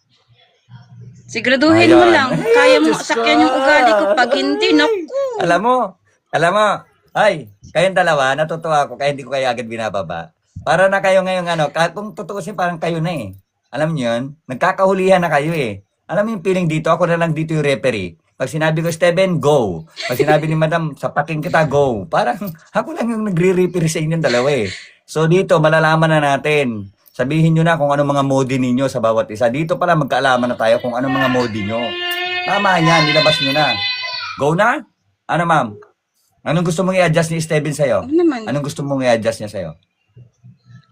Siguraduhin mo Ayan. lang. Ay, Kaya mo Diyos sakyan ko. yung ugali ko pag hindi. Naku. Alam mo, ay, kayong dalawa, natutuwa ako, kaya hindi ko kayo agad binababa. Para na kayo ngayong kung tutuusin, parang kayo na eh. Alam niyo yun? Nagkakahulihan na kayo eh. Alam mo yung feeling dito, ako na lang dito yung referee. Pag sinabi ko, Steven, go. Pag sinabi ni Madam, sapakin kita, go. Parang ako lang yung nagre-referee sa inyong dalawa eh. So dito, malalaman na natin. Sabihin nyo na kung anong mga modi ninyo sa bawat isa. Dito pala magkaalaman na tayo kung anong mga modi nyo. Tama yan, nilabas nyo na. Go na? Ano ma'am? Anong gusto mong i-adjust ni Steven sa'yo? Ano naman? Anong gusto mong i-adjust niya sa'yo?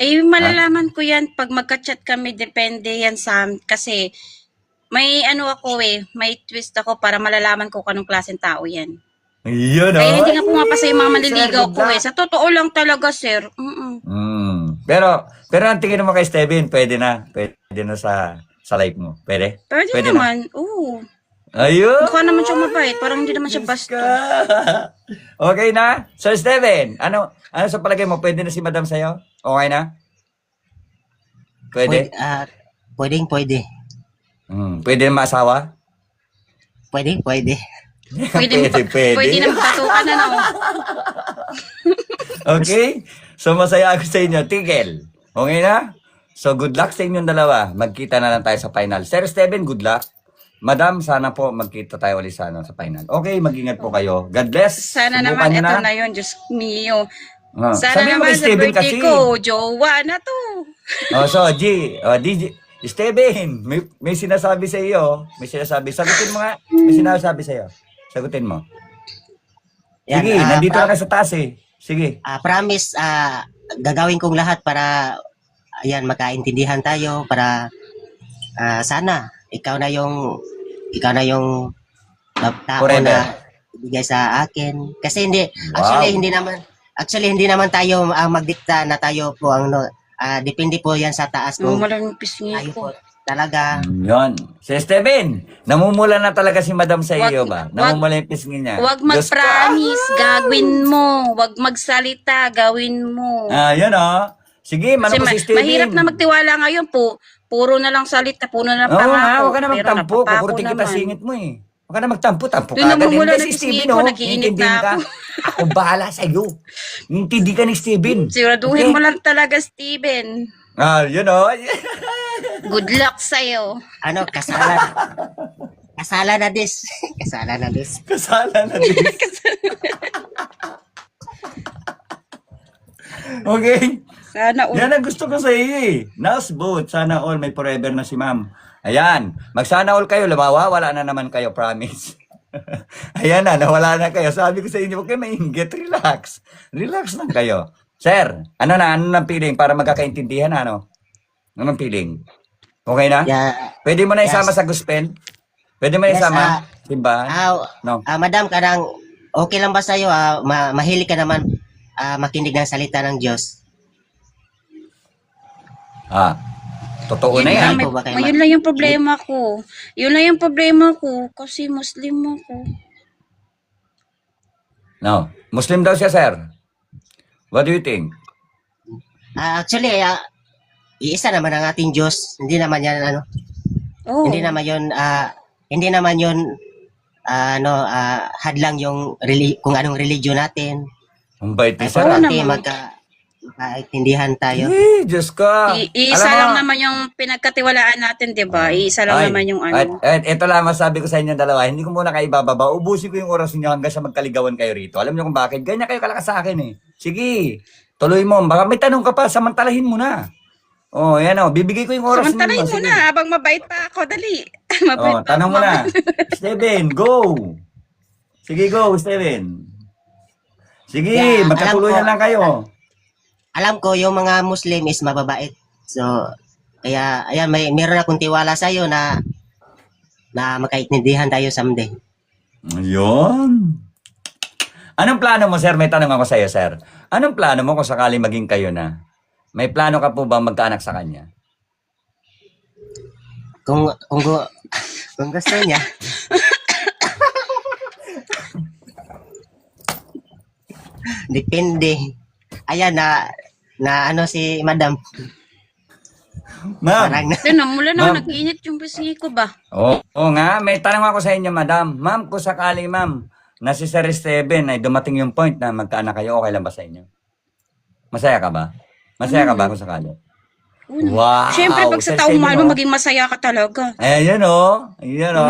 Eh, malalaman ko yan pag magka-chat kami. Depende yan sa... Kasi may may twist ako para malalaman ko kung anong klaseng tao yan. Yun, Kaya hindi nga pumapasa yung mga manliligaw ko eh. Sa totoo lang talaga, sir. Pero ang tingin mo kay Steven, pwede na sa life mo. Pwede? Pwede na. naman. Oo. Ayun! Mukha naman siya mabait. Parang hindi naman siya basta. Okay na? So, Steven, ano sa palagay mo? Pwede na si Madam sa'yo? Okay na? Pwede? Pwede. Pwede na maasawa? Pwede. Pwede Pwede. na magkatukan na, no? Okay? So, masaya ako sa inyo. Tigil. Okay na? So, good luck sa inyong dalawa. Magkita na lang tayo sa final. Sir Steven, good luck. Madam, sana po magkita tayo ulit sa final. Okay, mag-ingat po kayo. God bless. Sana Subukan naman, nyo ito na yun. Diyos mio. Ah, Sana sabihin mo naman kay sa Steven birthday kasi. ko, jowa na to. So, DJ, Steven, may sinasabi sa iyo. May sinasabi. Sagutin mo nga. May sinasabi sa iyo. Sagutin mo. Yan, Sige, nandito na ka sa taas eh. Sige. promise, gagawin kong lahat para ayan, magkaintindihan tayo para sana ikaw na yung tao Forever. na ibigay sa akin. Kasi Wow. actually hindi naman tayo magdikta na tayo po ang depende po yan sa taas kung Malamang pisngi tayo po ko. talaga. Yan. Si Steven, namumula na talaga si Madam sa iyo ba? Wag- Namumula yung pisngi niya. Huwag Diyos ko. mag-promise, gagawin mo. Huwag magsalita, gawin mo. Yan oh. Sige, Kasi manong ko si Steven. mahirap na magtiwala ngayon po. Puro na lang salita, puro na lang Oo nga, pangako. huwag ka na Pero magtampo. napapako Kukurting kita naman. singit mo eh. Huwag ka na magtampo. Tampo Doon ka agad. namumula Hindi na si pisngi Steven ko, oh. nagiinit Intindihin na ka. ako. Ako bahala sa iyo. Intindi ka ni Steven. Siguraduhin Okay? mo lang talaga, Steven. Yun oh. Good luck sa'yo. Ano, kasalan. Kasalan na dis. Kasalan na dis. Kasala na din. Okay. Sana Yan ang gusto ko sa iyo eh. Nas both. Sana all may forever na si ma'am. Ayan. Magsana all kayo. Lumawa, wala na naman kayo. Promise. Ayan na. Nawala na kayo. Sabi ko sa inyo, huwag kayo mainggit. Relax. Relax lang kayo. Sir, ano nang feeling para magkakaintindihan ano? Anong feeling? Okay na? Yeah. Pwede mo na isama Yes. sa gospel? Pwede mo na Yes, isama? Simbahan? No. Madam, okay lang ba sa'yo? Mahilig ka naman makinig ng salita ng Diyos. Totoo Yun na yan. lang, Hindi po ba kayo yun lang yung problema ko. Yun lang yung problema ko kasi Muslim ako. No. Muslim daw siya, sir. What do you think? Actually, iisa naman ang ating Diyos. Hindi naman yan, Oh. hindi naman yun, hadlang yung kung anong religion natin. Ang bait ni sir. Oo ah. naman. Magkaintindihan tayo. Diyos ka. Iisa Alam lang mo, naman yung pinagkatiwalaan natin, 'di ba? Iisa lang ay, naman yung At ano. ito lang masabi ko sa inyo dalawa. Hindi ko muna kayo ibababa. Ubusin ko yung oras niyo hanggang sa magkaligawan kayo rito. Alam niyo kung bakit? Ganyan kayo kalakas sa akin eh. Sige. Tuloy mo. Baka may tanong ka pa. Samantalahin mo na. Oh, yan oh. Bibigay ko yung oras Samantalahin ninyo. mo Sige. na habang mabait pa ako, dali. Mabait Oh, pa tanong ako. mo na. Steven, go. Sige, go, Steven. Sige, Yeah, magkatuloy alam ko. na lang kayo. Alam ko yung mga Muslim is mababait. So, kaya ayan, meron akong tiwala sa iyo na magkaintindihan tayo someday. Ayun. Anong plano mo, sir? May tanong ako sa iyo, sir. Anong plano mo kung sakaling maging kayo na? May plano ka po ba magkaanak sa kanya? Kung gusto niya, depende. Ayan na ano si Madam. Ma'am. Parang Ano, mula na Ma'am. nag-init yung pisngi ko ba? Oo nga, may tanong ako sa inyo, madam. Ma'am, kung sakaling ma'am, na si Sir Steven ay dumating yung point na magkaanak kayo, okay lang ba sa inyo? Masaya ka ba? Masaya ka ba kung sakali? Wow! Siyempre, pag sa Sir taong Steven, mahal mo, oh. maging masaya ka talaga. Ayan o. Ayan o.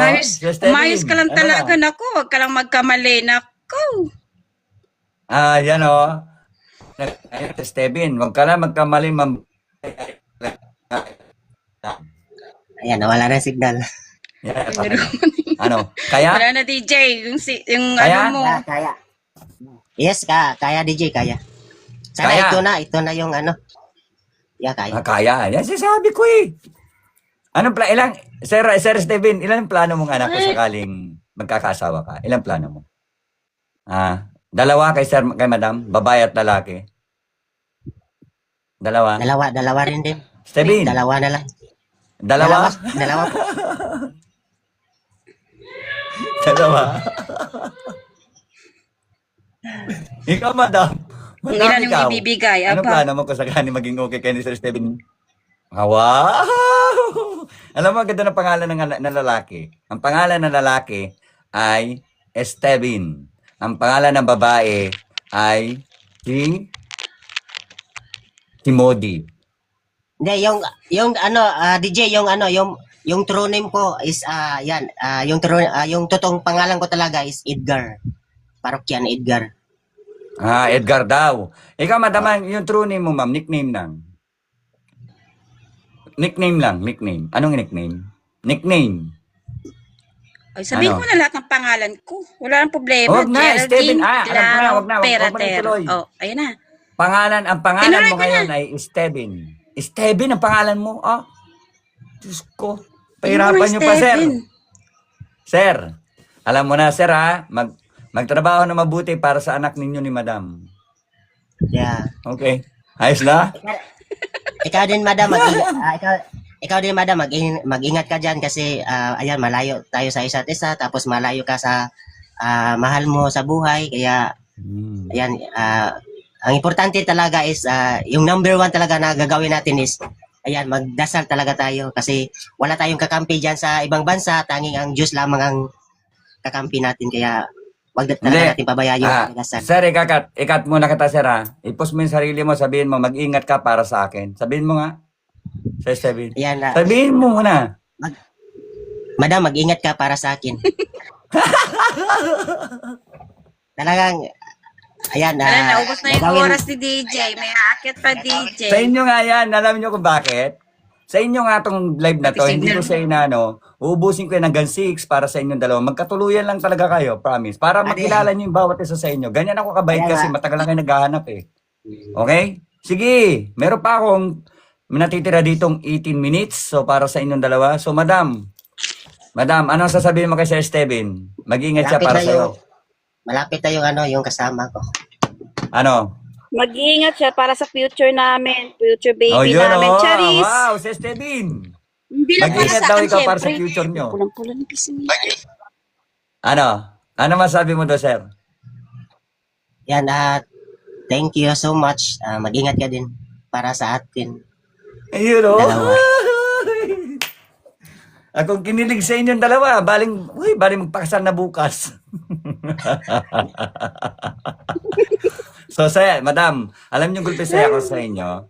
Umayos ka lang talaga, nako. Huwag ka lang magkamali, nako. Ayan o. Ayan, Sir Steven, huwag ka lang magkamali, ma'am. ayan, nawala na signal. Yan, ano? Kaya? Wala na DJ, yung Kaya? ano mo. Kaya. Yes, kaya DJ, kaya. Sana Kaya. ito na yung ano. Yeah, kaya. Kaya. Yan sinasabi ko eh. Anong Sir Steven, ilan ang plano mong anak kung sakaling magkakasawa ka? Ilang plano mo? Dalawa kay Madam, babae at lalaki. Dalawa. Dalawa rin din. Steven, Dalawa na lang. dalawa. Dalawa po. Dalawa. Ikaw, Madam. Kung Madam, ilan yung ikaw. ibibigay, Anong aba. plano mo kung sakaling maging okay kay ni Sir Steven? Wow! Alam mo, ang ganda ng pangalan ng lalaki. Ang pangalan ng lalaki ay Steven. Ang pangalan ng babae ay si Modi. Hindi, yung ano, DJ, yung true name ko is, yung totoong pangalan ko talaga is Edgar. Parokyan Edgar. Edgar daw. Ikaw, Madam, yung true name mo, ma'am, nickname lang. Nickname lang, nickname. Anong nickname? Nickname. Ay, sabihin Ano? ko na lahat ng pangalan ko. Wala nang problema. Huwag na, Steven. Geraldine Alam ko na, Claro wag na Perater. ituloy. Oh, ayun na. Ang pangalan Tinuloy mo ko ngayon ay Steven. Steven ang pangalan mo? Ah, Diyos ko. Pahirapan niyo pa, sir. Steven. Sir, alam mo na, sir, ha? Magtrabaho na mabuti para sa anak ninyo ni Madam. Yeah. Okay. Ayos na? Ikaw din, madam, ikaw din, madam, mag-ingat ka dyan kasi, ayan, malayo tayo sa isa't isa, tapos malayo ka sa mahal mo sa buhay. Kaya, ayan, ang importante talaga is, yung number one talaga na gagawin natin is, ayan, magdasal talaga tayo kasi wala tayong kakampi dyan sa ibang bansa, tanging ang Diyos lamang ang kakampi natin. Kaya, wag Hindi. talaga natin pabayaan yung pagdasal. Sir, ikat muna kita, sir, ha? I-post mo yung sarili mo, sabihin mo, mag-ingat ka para sa akin. Sabihin mo nga. Sir Steven. Ayan, Sabihin mo muna. madam, mag-ingat ka para sa akin. Talagang, ayan, Wala, naubos na yung gagawin- oras ni DJ. May aakyat pa DJ. Sa inyo nga yan, alam niyo kung bakit? Sa inyo nga tong live na to, Pati hindi ko signal. sa inano, uubusin ko yan hanggang 6 para sa inyong dalawa. Magkatuluyan lang talaga kayo, promise. Para makilala niyo yung bawat isa sa inyo. Ganyan ako kabait Kaya kasi nga. matagal lang kayo naghahanap eh. Okay? Sige, meron pa akong natitira ditong 18 minutes. So para sa inyong dalawa. So madam, ano sasabihin mo kay Sir Steven? Mag-ingat siya Malapit para na sa iyo. malapit na yung kasama ko. Ano? Mag-iingat siya para sa future namin, future baby Oh, yun namin. oh. Charis! Wow, Sir Steven. Hindi lang para Mag-ingat sa daw akin, ikaw para sa syempre. future nyo. Pulang-pula ng pisngi. Ano? Ano masabi mo do, sir? Yan, thank you so much. Mag-ingat ka din para sa atin. Ayun o. Dalawa. Akong kinilig sa inyong dalawa. Baling magpakasal na bukas. So, madam, alam niyo gulpi saya ko sa inyo.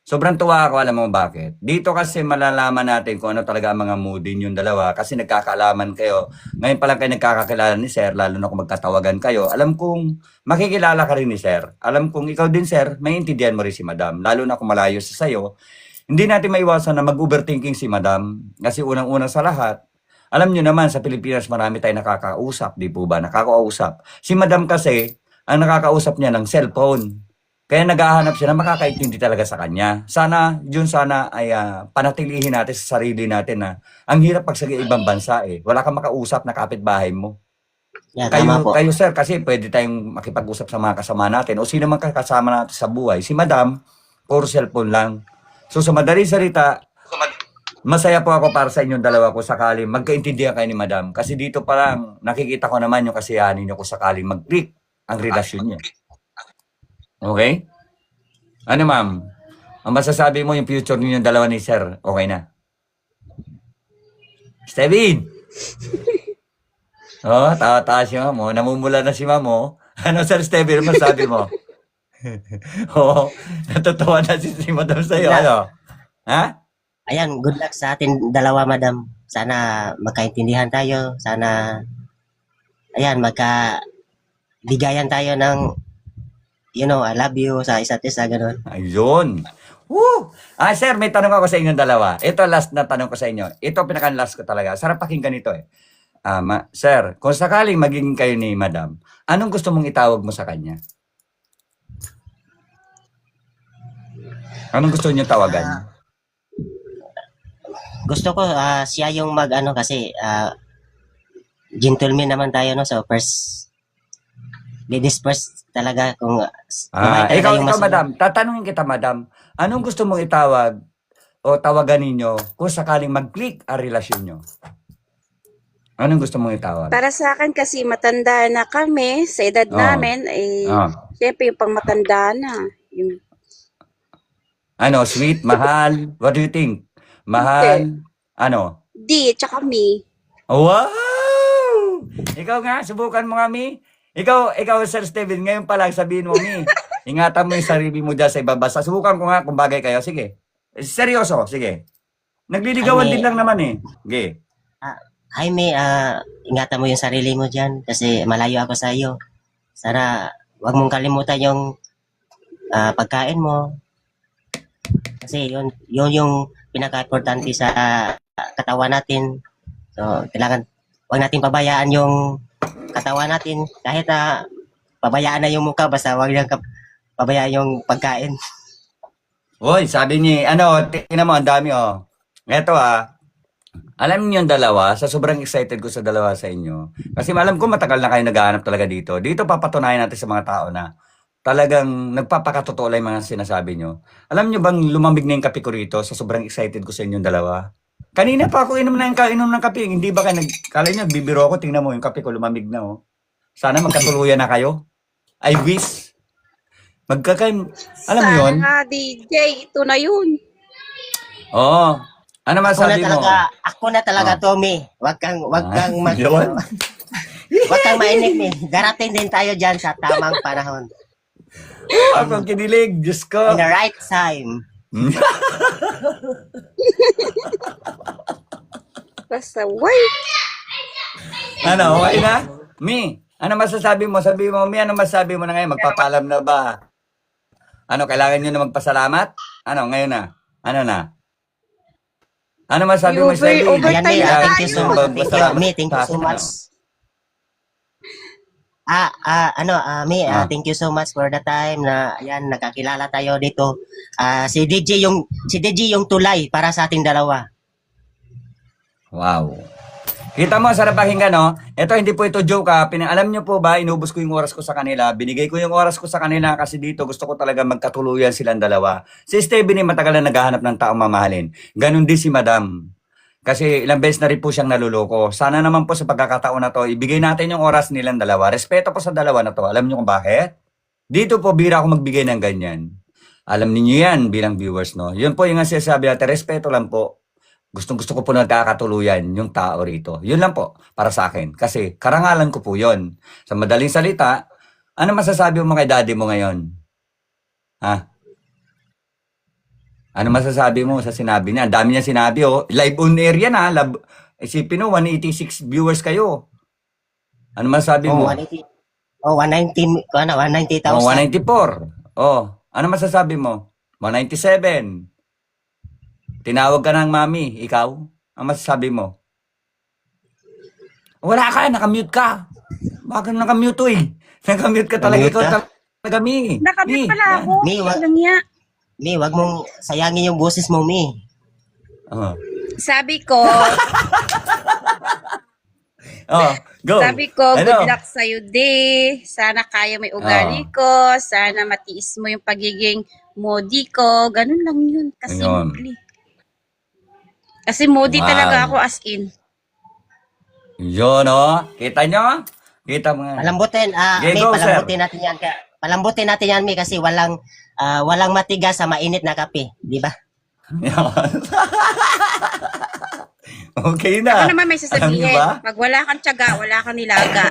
Sobrang tuwa ako, alam mo bakit? Dito kasi malalaman natin kung ano talaga ang mga moodin yung dalawa kasi nagkakaalaman kayo. Ngayon pa lang kayo nagkakakilala ni Sir, lalo na kung magkatawagan kayo. Alam kong makikilala ka rin ni Sir. Alam kong ikaw din, Sir, maintindihan mo rin si Madam. Lalo na kung malayo sa sayo. Hindi natin maiwasan na mag-overthinking si Madam. Kasi unang-una sa lahat, alam nyo naman, sa Pilipinas marami tayong nakakausap, di po ba? Nakakausap. Si Madam kasi, ang nakakausap niya ng cellphone. Kaya naghahanap siya na makakaintindi talaga sa kanya. Sana ay panatilihin natin sa sarili natin na ang hirap pag sa ibang bansa eh. Wala kang makausap na kapitbahay mo. Yan, tama po. Kayo sir, kasi pwede tayong makipag-usap sa mga kasama natin o sino man kasama natin sa buhay. Si Madam, puro cellphone lang. So sa madaling salita, masaya po ako para sa inyong dalawa kung sakaling magkaintindihan kayo ni Madam. Kasi dito pa lang, nakikita ko naman yung kasiyahan ninyo kung sakaling mag-click ang relasyon niyo. Okay? Ano ma'am? Ang masasabi mo yung future ninyo dalawa ni Sir, okay na? Steven! Oh, tawa-tawa si Mamo. Namumula na si Mamo. Ano Sir Steven, ano masabi mo? Oo, natutuwa na si Madam sa'yo. Ano? Ha? Ayan, good luck sa atin dalawa, madam. Sana magkaintindihan tayo. Sana, ayan, magkabigayan tayo ng, I love you sa isa't isa, gano'n. Ayun. Woo! Sir, may tanong ako sa inyong dalawa. Ito last na tanong ko sa inyo. Ito pinaka-last ko talaga. Sarap pakinggan ito eh. Sir, kung sakaling maging kayo ni Madam, anong gusto mong itawag mo sa kanya? Anong gusto niyo tawagan? Gusto ko, siya yung kasi, gentleman naman tayo, no? So, ladies first talaga kung talaga Ikaw, yung Madam, tatanungin kita, Madam, anong gusto mong itawag o tawagan ninyo kung sakaling mag-click ang relasyon nyo? Anong gusto mong itawag? Para sa akin kasi matanda na kami sa edad namin, siyempre yung pang matanda na. Yung, Ano, sweet, mahal? What do you think? Mahal? Ano? tsaka me. Wow! Ikaw nga, subukan mo nga, Mi. Ikaw, Sir Steven, ngayon pa lang sabihin mo, Mi. Ingatan mo yung sarili mo dyan sa ibang bansa. Subukan ko nga kung bagay kayo. Sige. Seryoso, sige. Nagliligawan Ay, din lang naman eh. Sige. Jaime, ingatan mo yung sarili mo dyan kasi malayo ako sa iyo. Sana wag mong kalimutan yung pagkain mo. Kasi yun yung pinaka-importante sa katawan natin. So, kailangan huwag natin pabayaan yung katawan natin kahit na pabayaan na yung mukha basta huwag lang pabayaan yung pagkain. Hoy, sabi ni, tingnan mo, ang dami, oh. Eto, alam niyo yung dalawa, sa sobrang excited ko sa dalawa sa inyo. Kasi alam ko matagal na kayo naghahanap talaga dito. Dito papatunayan natin sa mga tao na talagang nagpapakatotoo lang yung mga sinasabi nyo. Alam niyo bang lumamig na yung kape ko rito sa sobrang excited ko sa inyong dalawa? Kanina pa ako inom ng kape. Hindi ba kayo kala niyo, bibiro ako, tingnan mo yung kape ko lumamig na, oh. Sana magkatuluyan na kayo. I wish. Alam mo yun? Sana DJ, ito na yun. Oo. Ano masabi mo? Ako na talaga, Tommy. Wag kang Yun. wag kang mainig, Mi. Darating din tayo diyan sa tamang panahon. Ako kinilig, Diyos ko. In the right time. Basta, wait. Ano, okay na? Mi, ano masasabi mo? Sabi mo, Mi, ano masasabi mo na ngayon? Magpapaalam na ba? Ano, kailangan nyo na magpasalamat? Ano, ngayon na? Ano na? Ano masasabi mo, Shelly? Overtime Ayan, Mi. na Thank you so much. Magpasalamat Mi, thank you sa so akin, much. Mi, thank you so much for the time na ayan nagkakilala tayo dito. Si DJ yung tulay para sa ating dalawa. Wow. Kita mo, sarap pakinggan, no? Ito, hindi po ito joke, alam nyo po ba, inubos ko yung oras ko sa kanila. Binigay ko yung oras ko sa kanila kasi dito gusto ko talaga magkatuluyan silang dalawa. Si Stephanie matagal na naghahanap ng taong mamahalin. Ganon din si Madam. Kasi ilang beses na rin po siyang naluloko. Sana naman po sa pagkakataon na to, ibigay natin yung oras nilang dalawa. Respeto po sa dalawa na to. Alam nyo kung bakit? Dito po, bira ako magbigay ng ganyan. Alam niyo yan bilang viewers, no? Yun po yung sinasabi natin, respeto lang po. Gustong-gusto ko po nagkakatuluyan yung tao rito. Yun lang po, para sa akin. Kasi karangalan ko po yun. Sa madaling salita, ano masasabi mo kay daddy mo ngayon? Ha? Ano masasabi mo sa sinabi niya? Ang dami niya sinabi, oh. Live on air yan, ha? Isipin mo, 186 viewers kayo. Ano masasabi mo? 180. 190,000. 194. Oh, ano masasabi mo? 197. Tinawag ka ng mami, ikaw? Ang masasabi mo? Wala ka, nakamute ka. Bakit nakamute to eh? Nakamute ka talaga, Nakamute ikaw ka? talaga, Mi. Nakamit pala ako. Mi, Lang niya. Mi, wag mong sayangin yung boses mo, Mi. Oh. Sabi ko, Oh, go. Sabi ko, Ano? good luck sa'yo, de. Sana kaya may ugali ko. Sana matiis mo yung pagiging moody ko. Ganun lang yun. Kasimple. Kasi moody Wow. talaga ako as in. Yun, oh. Kita nyo? Kita mo nga. Palambutin, Okay, Mi, go, palambutin natin yan. Palambutin natin yan, Mi, kasi walang matigas sa mainit na kape, di ba? Okay Ako na. naman may Alam sasabihin. niyo ba? Pag wala kang tiyaga, wala kang nilaga.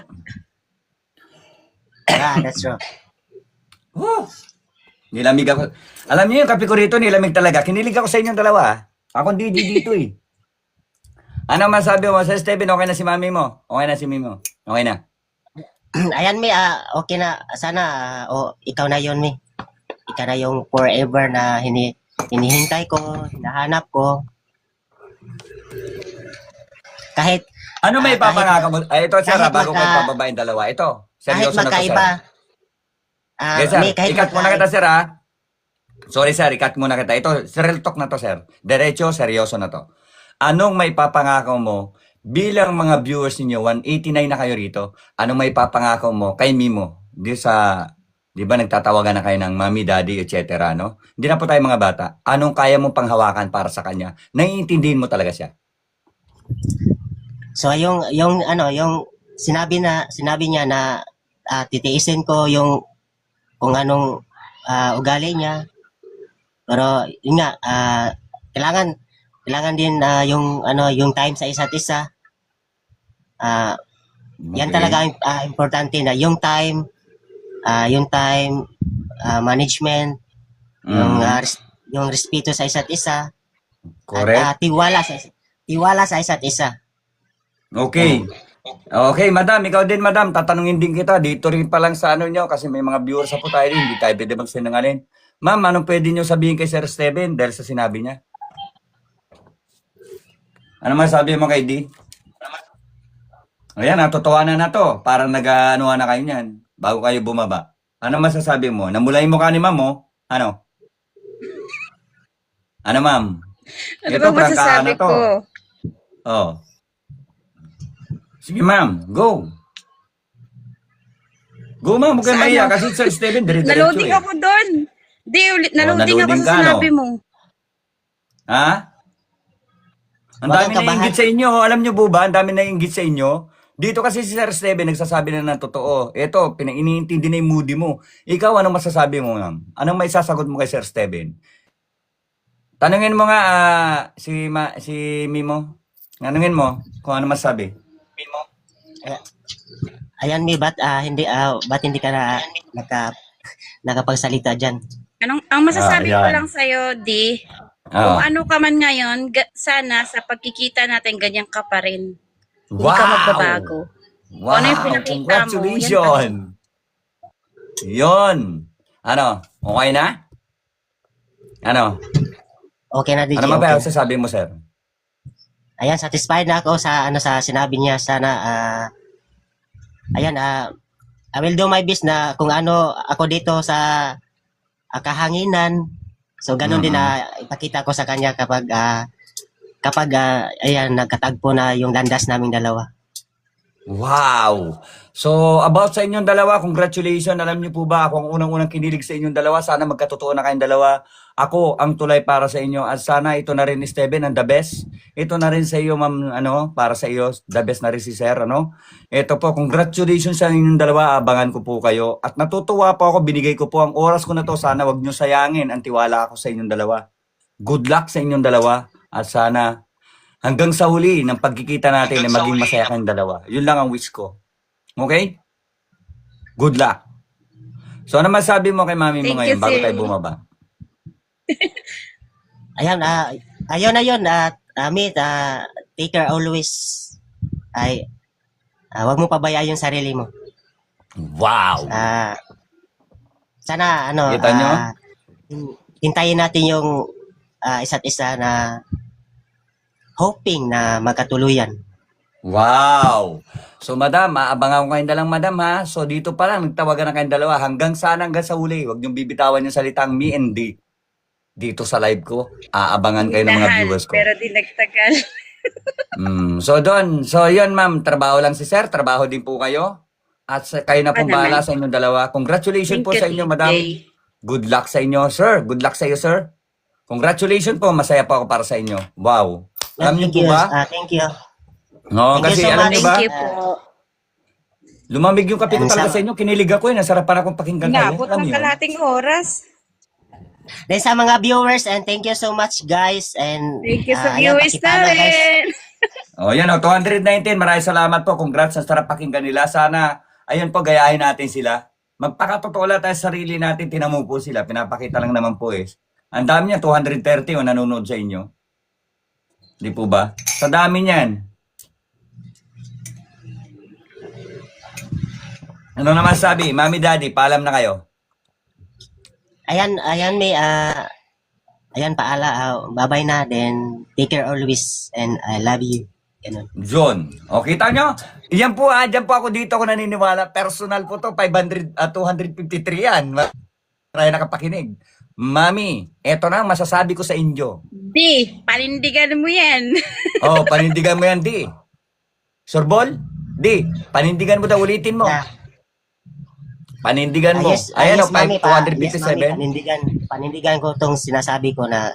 That's true. Oh. Nilamig ako. Alam niyo yung kape ko rito, nilamig talaga. Kinilig ako sa inyong dalawa. Ako hindi dito eh. Ano masabi mo sa Steven? Okay na si mami mo? Okay na si mimi mo? Okay na? Ayan, Mi, okay na. Sana, ikaw na yun, Mi. Ikaw na yung forever na hinihintay ko, hinahanap ko. Kahit Ano may papangako mo? Ay, ito, sir, kahit bago ko magka- pababain dalawa. Ito, kahit seryoso na to, sir. magkaiba. Yes, sir. Mi, kahit Ikat muna kita, sir, ha? Sorry, sir. Ikat muna kita. Ito, real talk na to, sir. Diretso, seryoso na to. Anong may papangako mo bilang mga viewers ninyo? 189 na kayo rito. Anong may papangako mo kay Mimo? Di ba nagtatawagan na kayo ng mami, daddy, etc., no? Hindi na po tayo mga bata. Anong kaya mong panghawakan para sa kanya? Naiintindihin mo talaga siya. So yung sinabi niya na titiisin ko yung kung anong ugali niya. Pero yun nga kailangan din yung time sa isa't isa. Yan Okay. talaga importante na yung time management, yung respeto sa isa't isa, Correct. at tiwala sa isa't isa. Okay. Okay, madam. Ikaw din, madam. Tatanungin din kita. Dito rin pa lang sa ano nyo kasi may mga viewers po tayo rin. Hindi tayo pwede magsinungaling. Ma'am, anong pwede nyo sabihin kay Sir Steven dahil sa sinabi niya? Ano masabi mo kay D? Ayan, natutuwanan na to. Parang nag-anuhan na kayo niyan bago kayo bumaba. Ano masasabi mo? Namulay mo ka ni ma'am mo? Ano? Ano ma'am? Ano Ito, ba prangkahan masasabi na to. ko? Oh. Sige ma'am, go. Go ma'am, huwag kayo Sa maiyak ano? kasi Sir Steven, dire-diretso Naloading eh. ako doon. Di, ulit, naloading ako naloading sa ka, sinabi no? mo. Ha? Ang Huwag dami kang na inggit sa inyo. Alam nyo po ba? Ang dami na inggit sa inyo. Dito kasi si Sir Steven nagsasabi na ng totoo. Ito, iniintindi na yung moody mo. Ikaw, anong masasabi mo, ma'am? Anong may sasagot mo kay Sir Steven? Tanungin mo nga si Mimo. Tanungin mo kung ano masabi. Mimo. Ayan, Mi, ba't hindi ka na nakapagsalita dyan? Ang masasabi ko ayan. lang sa'yo, Di, Oh. kung ano ka man ngayon, sana sa pagkikita natin, ganyan ka pa rin. Hindi ka Wow! magbabago. Wow! Ano yung pinakita mo, Congratulations! Yon. Ano? Okay na? Ano? Okay na, DJ. Ano Okay. ba sasabi mo, sir? Ayan, satisfied na ako sa sinabi niya. Sana, ayan, I will do my best na kung ano ako dito sa kahanginan. So, ganun din na ipakita ko sa kanya kapag ayan, nagkatagpo na yung landas naming dalawa. Wow! So, about sa inyong dalawa, congratulations. Alam niyo po ba, ako ang unang-unang kinilig sa inyong dalawa. Sana magkatotoo na kayong dalawa. Ako ang tulay para sa inyo. At sana ito na rin ni Steven, ang the best. Ito na rin sa iyo, ma'am, para sa iyo, the best na rin si Sir, Ito po, congratulations sa inyong dalawa. Abangan ko po kayo. At natutuwa po ako, binigay ko po ang oras ko na to. Sana wag niyo sayangin ang tiwala ko sa inyong dalawa. Good luck sa inyong dalawa. At sana hanggang sa huli ng pagkikita natin na maging masaya kayong dalawa. Yun lang ang wish ko. Okay? Good luck. So, ano masabi mo kay mami mo Thank ngayon you, bago sir. tayo bumaba? Ayan, ayun na yun. Amit, take care always. Wag mo pabayaan yung sarili mo. Wow! Sana, Kita nyo? hintayin natin yung isa't isa na hoping na magkatuluyan. Wow! So, madam, aabangan ko kayong dalang madam, ha? So, dito pa lang, nagtawagan na kayong dalawa. Hanggang sa huli. Huwag niyong bibitawan yung salitang me and D. Dito sa live ko, aabangan kayo ng mga Lahat, viewers ko. pero di nagtagal. So, doon. So, yun, ma'am. Trabaho lang si Sir. Trabaho din po kayo. At kayo na pong Ano bahala naman? sa inyong dalawa. Congratulations Thank po you, sa inyo, madam. DJ. Good luck sa inyo, sir. Good luck sa iyo, sir. Congratulations po. Masaya po ako para sa inyo. Wow. Alam niyo Thank po you. ba? Thank you. No, Thank kasi you so alam much. niyo ba? Thank you po. Lumamig yung kape ko Ang talaga sama. sa inyo. Kinilig ako eh. Nasarapan akong pakinggan kayo. Inabot Alam ng niyo yun? kalating oras. Then sa mga viewers, and thank you so much, guys. And Thank you sa ayan, viewers pakipalo, guys. namin. Oh, yan 219. Maraming salamat po. Congrats sa sarap pakinggan nila. Sana, ayun po, gayahin natin sila. Magpakatotoo lang tayo sa sarili natin. Tinamo po sila. Pinapakita lang naman po eh. Ang dami niya, 230 o nanonood sa inyo. Di po ba? Sa dami niyan. Ano naman sabi? Mami, Daddy, paalam na kayo. Ayan, may, ayan, bye-bye na. Then, take care always. And I love you. Ganun. John. O, kita nyo? Yan po, dyan po ako dito ako naniniwala. Personal po to, 253 yan. Marami nakapakinig. Mami, eto na ang masasabi ko sa inyo. Di, panindigan mo yan. Oh, panindigan mo yan, di. Surbol? Di, panindigan mo daw, ulitin mo. Yeah. Panindigan mo. Yes, Ayan o, mami, 257. panindigan ko tong sinasabi ko na,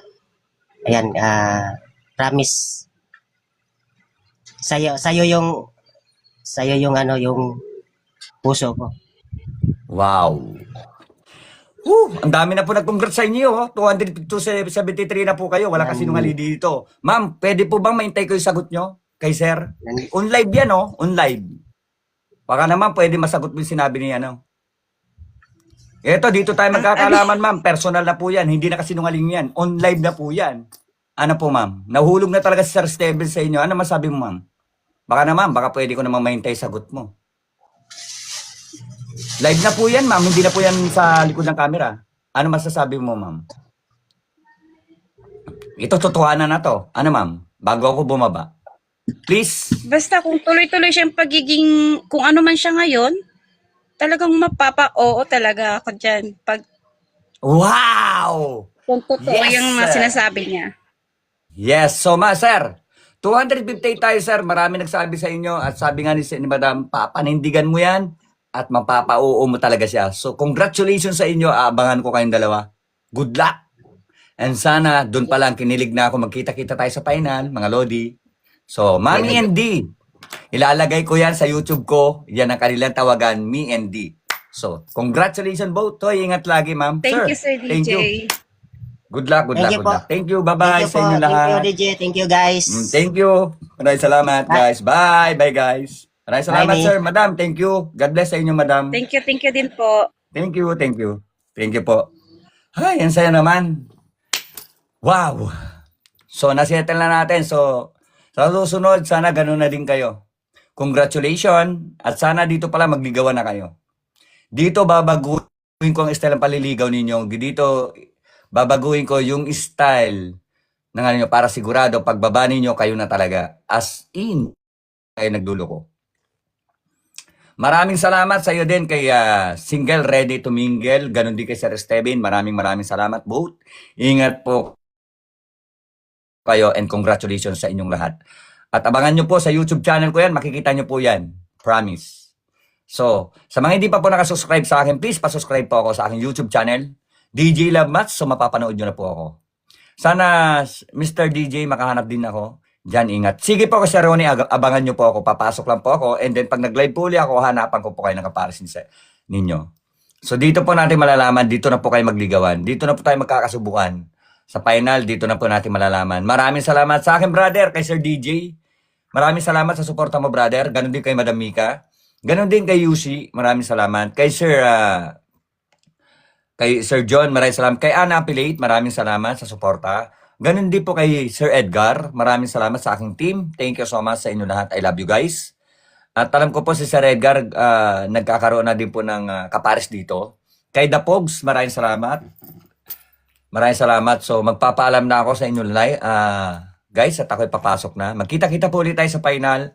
ayan, promise. Sa'yo yung yung puso ko. Wow. Ang dami na po nag-congrats sa inyo. 273 na po kayo. Wala kasi nung dito. Ma'am, pwede po bang maintay ko yung sagot nyo kay sir? On live yan, on live. Baka naman pwede masagot mo yung sinabi niya, Eto, dito tayo magkakalaman, ma'am. Personal na po yan. Hindi na kasi nungaling yan. On live na po yan. Ano po, ma'am? Nahulog na talaga si Sir Steven sa inyo. Ano masabi mo, ma'am? Baka naman, baka pwede ko namang mahintay sagot mo. Live na po yan, ma'am. Hindi na po yan sa likod ng camera. Ano masasabi mo, ma'am? Ito, totohanan na to. Ano, ma'am? Bago ako bumaba. Please. Basta kung tuloy-tuloy siyang pagiging, kung ano man siya ngayon, talagang oo talaga ako dyan. Pag Wow! kung totoo Yes, yung mga sir. sinasabi niya. Yes, so sir, 258 tayo sir, marami nagsabi sa inyo at sabi nga ni Madam, papanindigan mo yan at mapapa-oo mo talaga siya. So congratulations sa inyo, aabangan ko kayong dalawa. Good luck! And sana doon pa lang kinilig na ako, magkita-kita tayo sa final, mga Lodi. So, Mami and D, ilalagay ko yan sa YouTube ko, yan ang kanilang tawagan, Me and D. So, congratulations both. Toy, ingat lagi ma'am. Thank you, Sir Thank DJ. you. Good luck, good Thank luck, you good po. luck. Thank you, Thank bye-bye you sa po. inyo Thank you, lahat. DJ. Thank you, guys. Thank you. Maraming salamat, guys. Bye. Bye, guys. Maraming salamat, Bye, sir. Madam, thank you. God bless sa inyo, madam. Thank you din po. Thank you, thank you. Thank you po. Ay, ang saya naman. Wow. So, nasettle na natin. So, sa susunod, sana ganun na din kayo. Congratulations. At sana dito pala magligawan na kayo. Dito babaguhin ko ang style ng paliligaw ninyo. Dito babaguhin ko yung style ng ano nyo para sigurado pagbaba ninyo kayo na talaga. As in, kayo nagduloko. Maraming salamat sa iyo din kay Single Ready to Mingle. Ganon din kay Sir Steven. Maraming salamat both. Ingat po kayo and congratulations sa inyong lahat. At abangan nyo po sa YouTube channel ko yan. Makikita nyo po yan. Promise. So, sa mga hindi pa po nakasubscribe sa akin, please pasubscribe po ako sa aking YouTube channel. DJ Love Mats. So, mapapanood nyo na po ako. Sana, Mr. DJ, makahanap din ako. Diyan, ingat. Sige po, Kasi Ronnie, abangan nyo po ako. Papasok lang po ako. And then, pag nag-live po ulit ako, hanapan ko po kayo ng kaparasin ninyo. So, dito po natin malalaman. Dito na po kayo magligawan. Dito na po tayo magkakasubukan. Sa final, dito na po natin malalaman. Maraming salamat sa akin, brother, kay Sir DJ. Maraming salamat sa suporta mo, brother. Ganon din kay Madam Mika. Ganon din kay Yusi. Maraming salamat. Kay Sir John, maraming salamat. Kay Ana Apilate, maraming salamat sa suporta. Ganon din po kay Sir Edgar. Maraming salamat sa aking team. Thank you so much sa inyo lahat. I love you guys. At alam ko po si Sir Edgar, nagkakaroon na din po ng kapares dito. Kay The Pogs, maraming salamat. Maraming salamat. So, magpapaalam na ako sa inyo guys, at ako'y papasok na. Magkita-kita po ulit tayo sa final.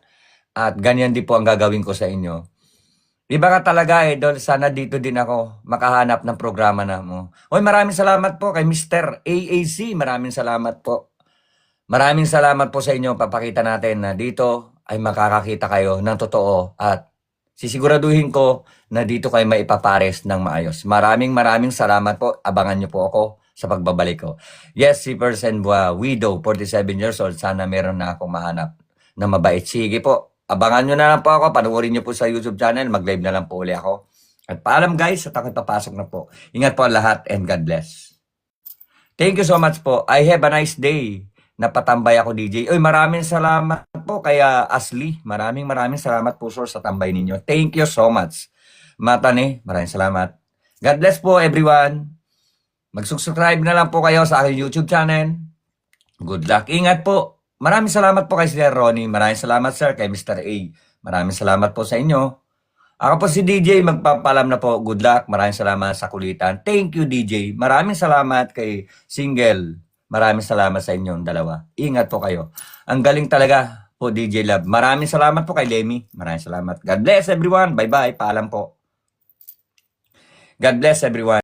At ganyan din po ang gagawin ko sa inyo. Iba ka talaga, idol. Sana dito din ako makahanap ng programa na mo. Hoy, maraming salamat po kay Mr. AAC. Maraming salamat po. Maraming salamat po sa inyo. Papakita natin na dito ay makakakita kayo ng totoo. At sisiguraduhin ko na dito kayo maipapares ng maayos. Maraming salamat po. Abangan nyo po ako sa pagbabalik ko. Yes, si person widow, 47 years old. Sana meron na akong mahanap na mabait. Sige po. Abangan nyo na lang po ako. Panuorin nyo po sa YouTube channel. Mag-live na lang po uli ako. At paalam guys, at ako'y papasok na po. Ingat po lahat and God bless. Thank you so much po. I have a nice day. Napatambay ako, DJ. Uy, maraming salamat po kaya Ashley. Maraming salamat po sir sa tambay ninyo. Thank you so much. Matane, maraming salamat. God bless po everyone. Mag-subscribe na lang po kayo sa aking YouTube channel. Good luck. Ingat po. Maraming salamat po kay Sir Ronnie. Maraming salamat sir kay Mr. A. Maraming salamat po sa inyo. Ako po si DJ, magpapalam na po. Good luck. Maraming salamat sa kulitan. Thank you DJ. Maraming salamat kay Single. Maraming salamat sa inyong dalawa. Ingat po kayo. Ang galing talaga po DJ Love. Maraming salamat po kay Lemmy. Maraming salamat. God bless everyone. Bye-bye. Paalam po. God bless everyone.